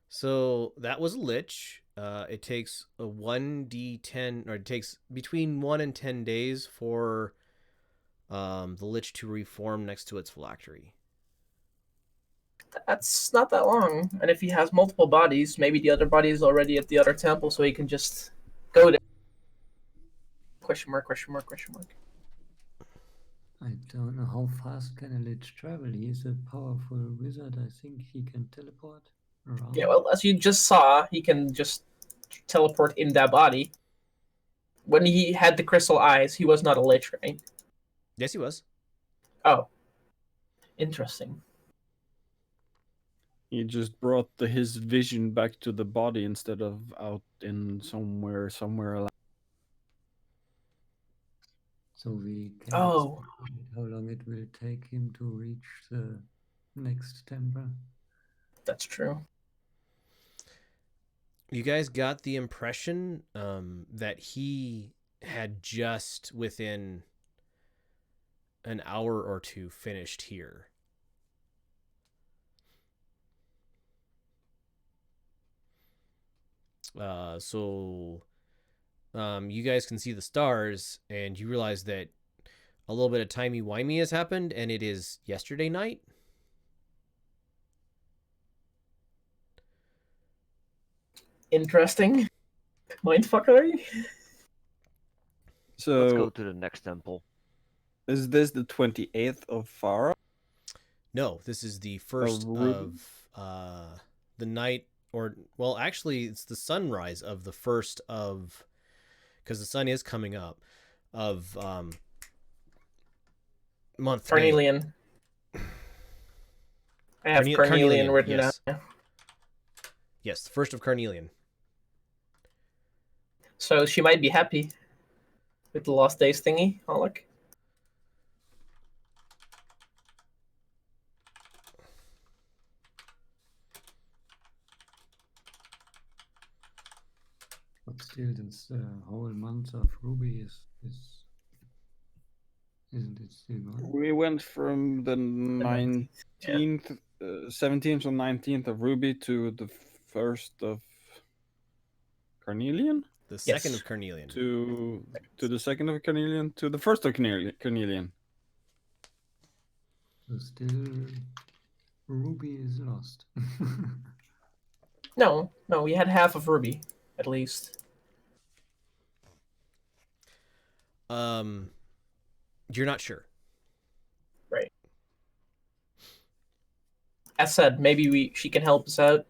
So that was a lich. It takes a 1d10, or it takes between 1 and 10 days for the lich to reform next to its phylactery. That's not that long. And if he has multiple bodies, maybe the other body is already at the other temple, so he can just go there. Question mark, question mark, question mark. I don't know how fast can a lich travel. He's a powerful wizard. I think he can teleport around. Yeah, well, as you just saw, he can just teleport in that body. When he had the crystal eyes, he was not a lich, right? Yes, he was. Oh. Interesting. He just brought his vision back to the body instead of out in somewhere else. So we can Oh. estimate how long it will take him to reach the next temple. That's true. You guys got the impression that he had just within an hour or two finished here. So you guys can see the stars, and you realize that a little bit of timey-wimey has happened, and it is yesterday night. Interesting. Mindfuckery? So Let's go to the next temple. is this the 28th of Farah? No, this is the first Ruby? of the night, or well, actually, it's the sunrise of the first of, because the sun is coming up, of month 3. Carnelian. I have Carnelian written yes. down. Yes, the first of Carnelian. So she might be happy with the Lost Days thingy. Oh, look. But still, this whole month of Ruby isn't it still gone? We went from the 19th, 17th or 19th of Ruby to the 1st of Carnelian? The Yes. second of Carnelian. To the 2nd of Carnelian? To the 1st of Carnelian. So still, Ruby is lost. No, we had half of Ruby, at least. You're not sure. Right. As said, maybe she can help us out.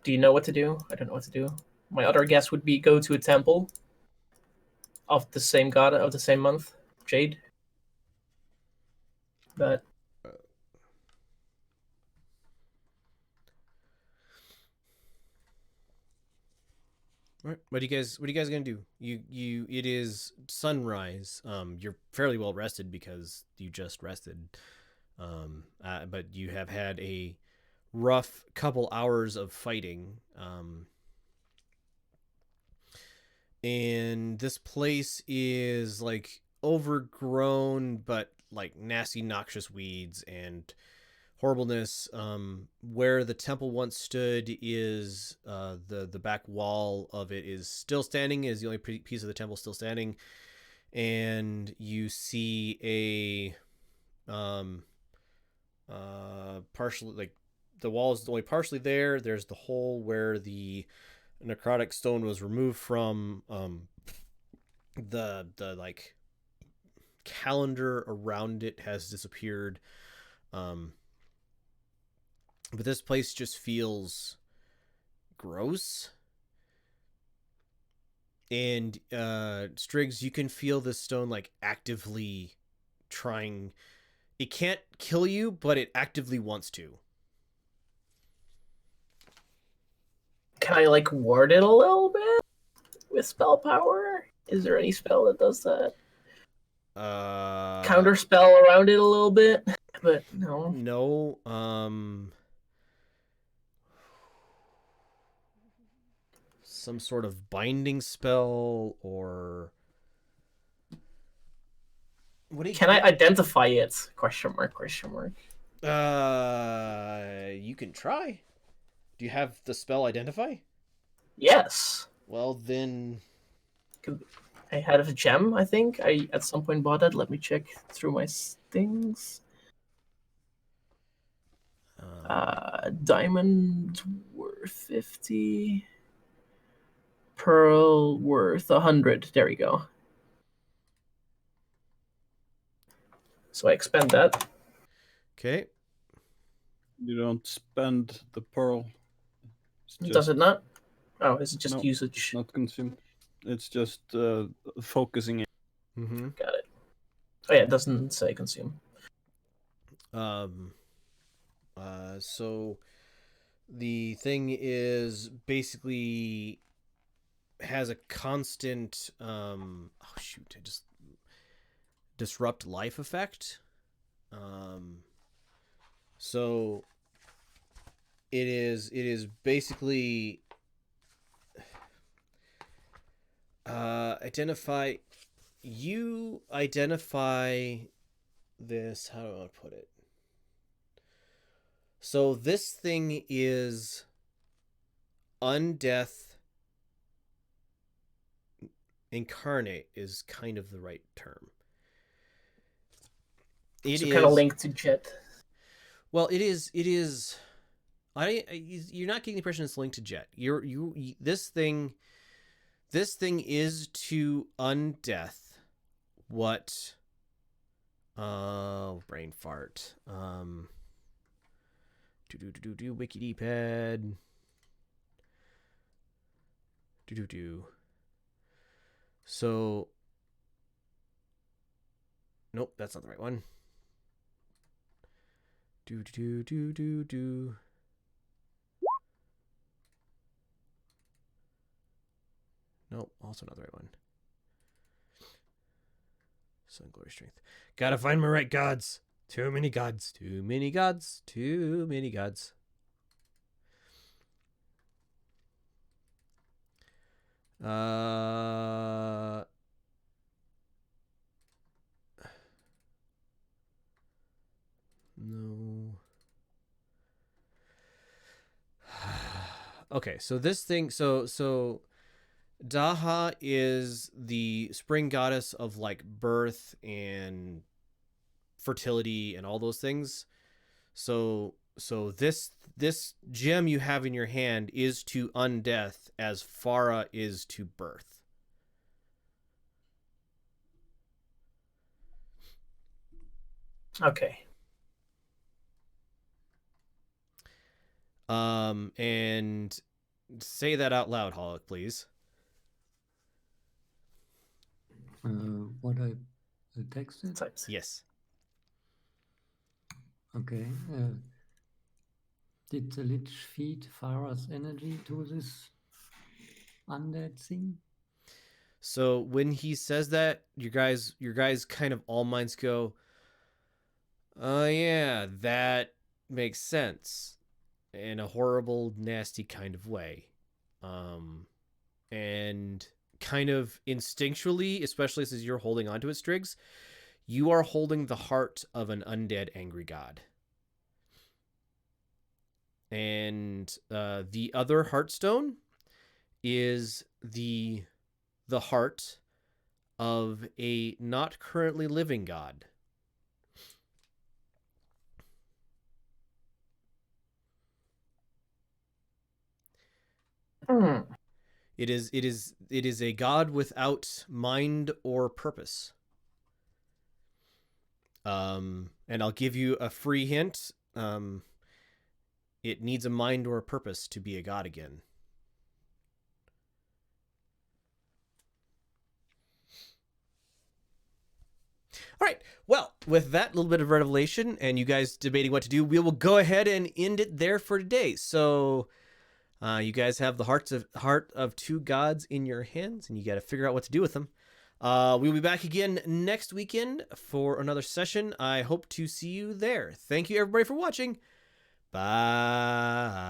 Do you know what to do? I don't know what to do. My other guess would be go to a temple of the same god of the same month, Jade. But All right. What are you guys gonna do? It is sunrise. You're fairly well rested because you just rested. But you have had a rough couple hours of fighting. And this place is like overgrown, but like nasty, noxious weeds and horribleness. Where the temple once stood is the back wall of it is still standing. Is the only piece of the temple still standing, and you see a partially, like, the wall is only partially there. There's the hole where the necrotic stone was removed from. The like calendar around it has disappeared. But this place just feels gross. And Striggs, you can feel this stone like actively trying. It can't kill you, but it actively wants to. Can I like ward it a little bit with spell power? Is there any spell that does that? Counter spell around it a little bit, but no. No. Some sort of binding spell, or what do you? Can I identify it? Question mark. You can try. Do you have the spell identify? Yes. Well, then. I had a gem, I think. I at some point bought that. Let me check through my things. Diamond worth 50. Pearl worth 100. There we go. So I expend that. Okay. You don't spend the pearl. Does it not? Oh, is it just No, usage? It's not consumed. It's just focusing it. Mm-hmm. Got it. Oh yeah, it doesn't say consume. So the thing is basically has a constant I just disrupt life effect. So it is basically identify this, how do I put it? So this thing is undeath incarnate is kind of the right term. It is kind of linked to Jet. Well, it is. You're not getting the impression it's linked to Jet. This thing is to undeath what. Brain fart. Wiki pad. So. Nope, that's not the right one. Nope, also not the right one. Sun, glory, strength. Gotta find my right gods. Too many gods. Too many gods. Too many gods. No. Okay, so this thing, so Daha is the spring goddess of like birth and fertility and all those things. So this gem you have in your hand is to undeath as Farah is to birth. Okay. And say that out loud, Holic, please. What I texted? Yes. Okay. Did the Lich feed Farah's energy to this undead thing? So when he says that, your guys kind of all minds go, oh yeah, that makes sense in a horrible, nasty kind of way. And kind of instinctually, especially since you're holding onto it, Striggs, you are holding the heart of an undead angry god. And the other heartstone is the heart of a not currently living god. Hmm. It is a god without mind or purpose. And I'll give you a free hint. It needs a mind or a purpose to be a god again. All right. Well, with that little bit of revelation and you guys debating what to do, we will go ahead and end it there for today. So, you guys have the heart of two gods in your hands, and you got to figure out what to do with them. We'll be back again next weekend for another session. I hope to see you there. Thank you, everybody, for watching. Bye.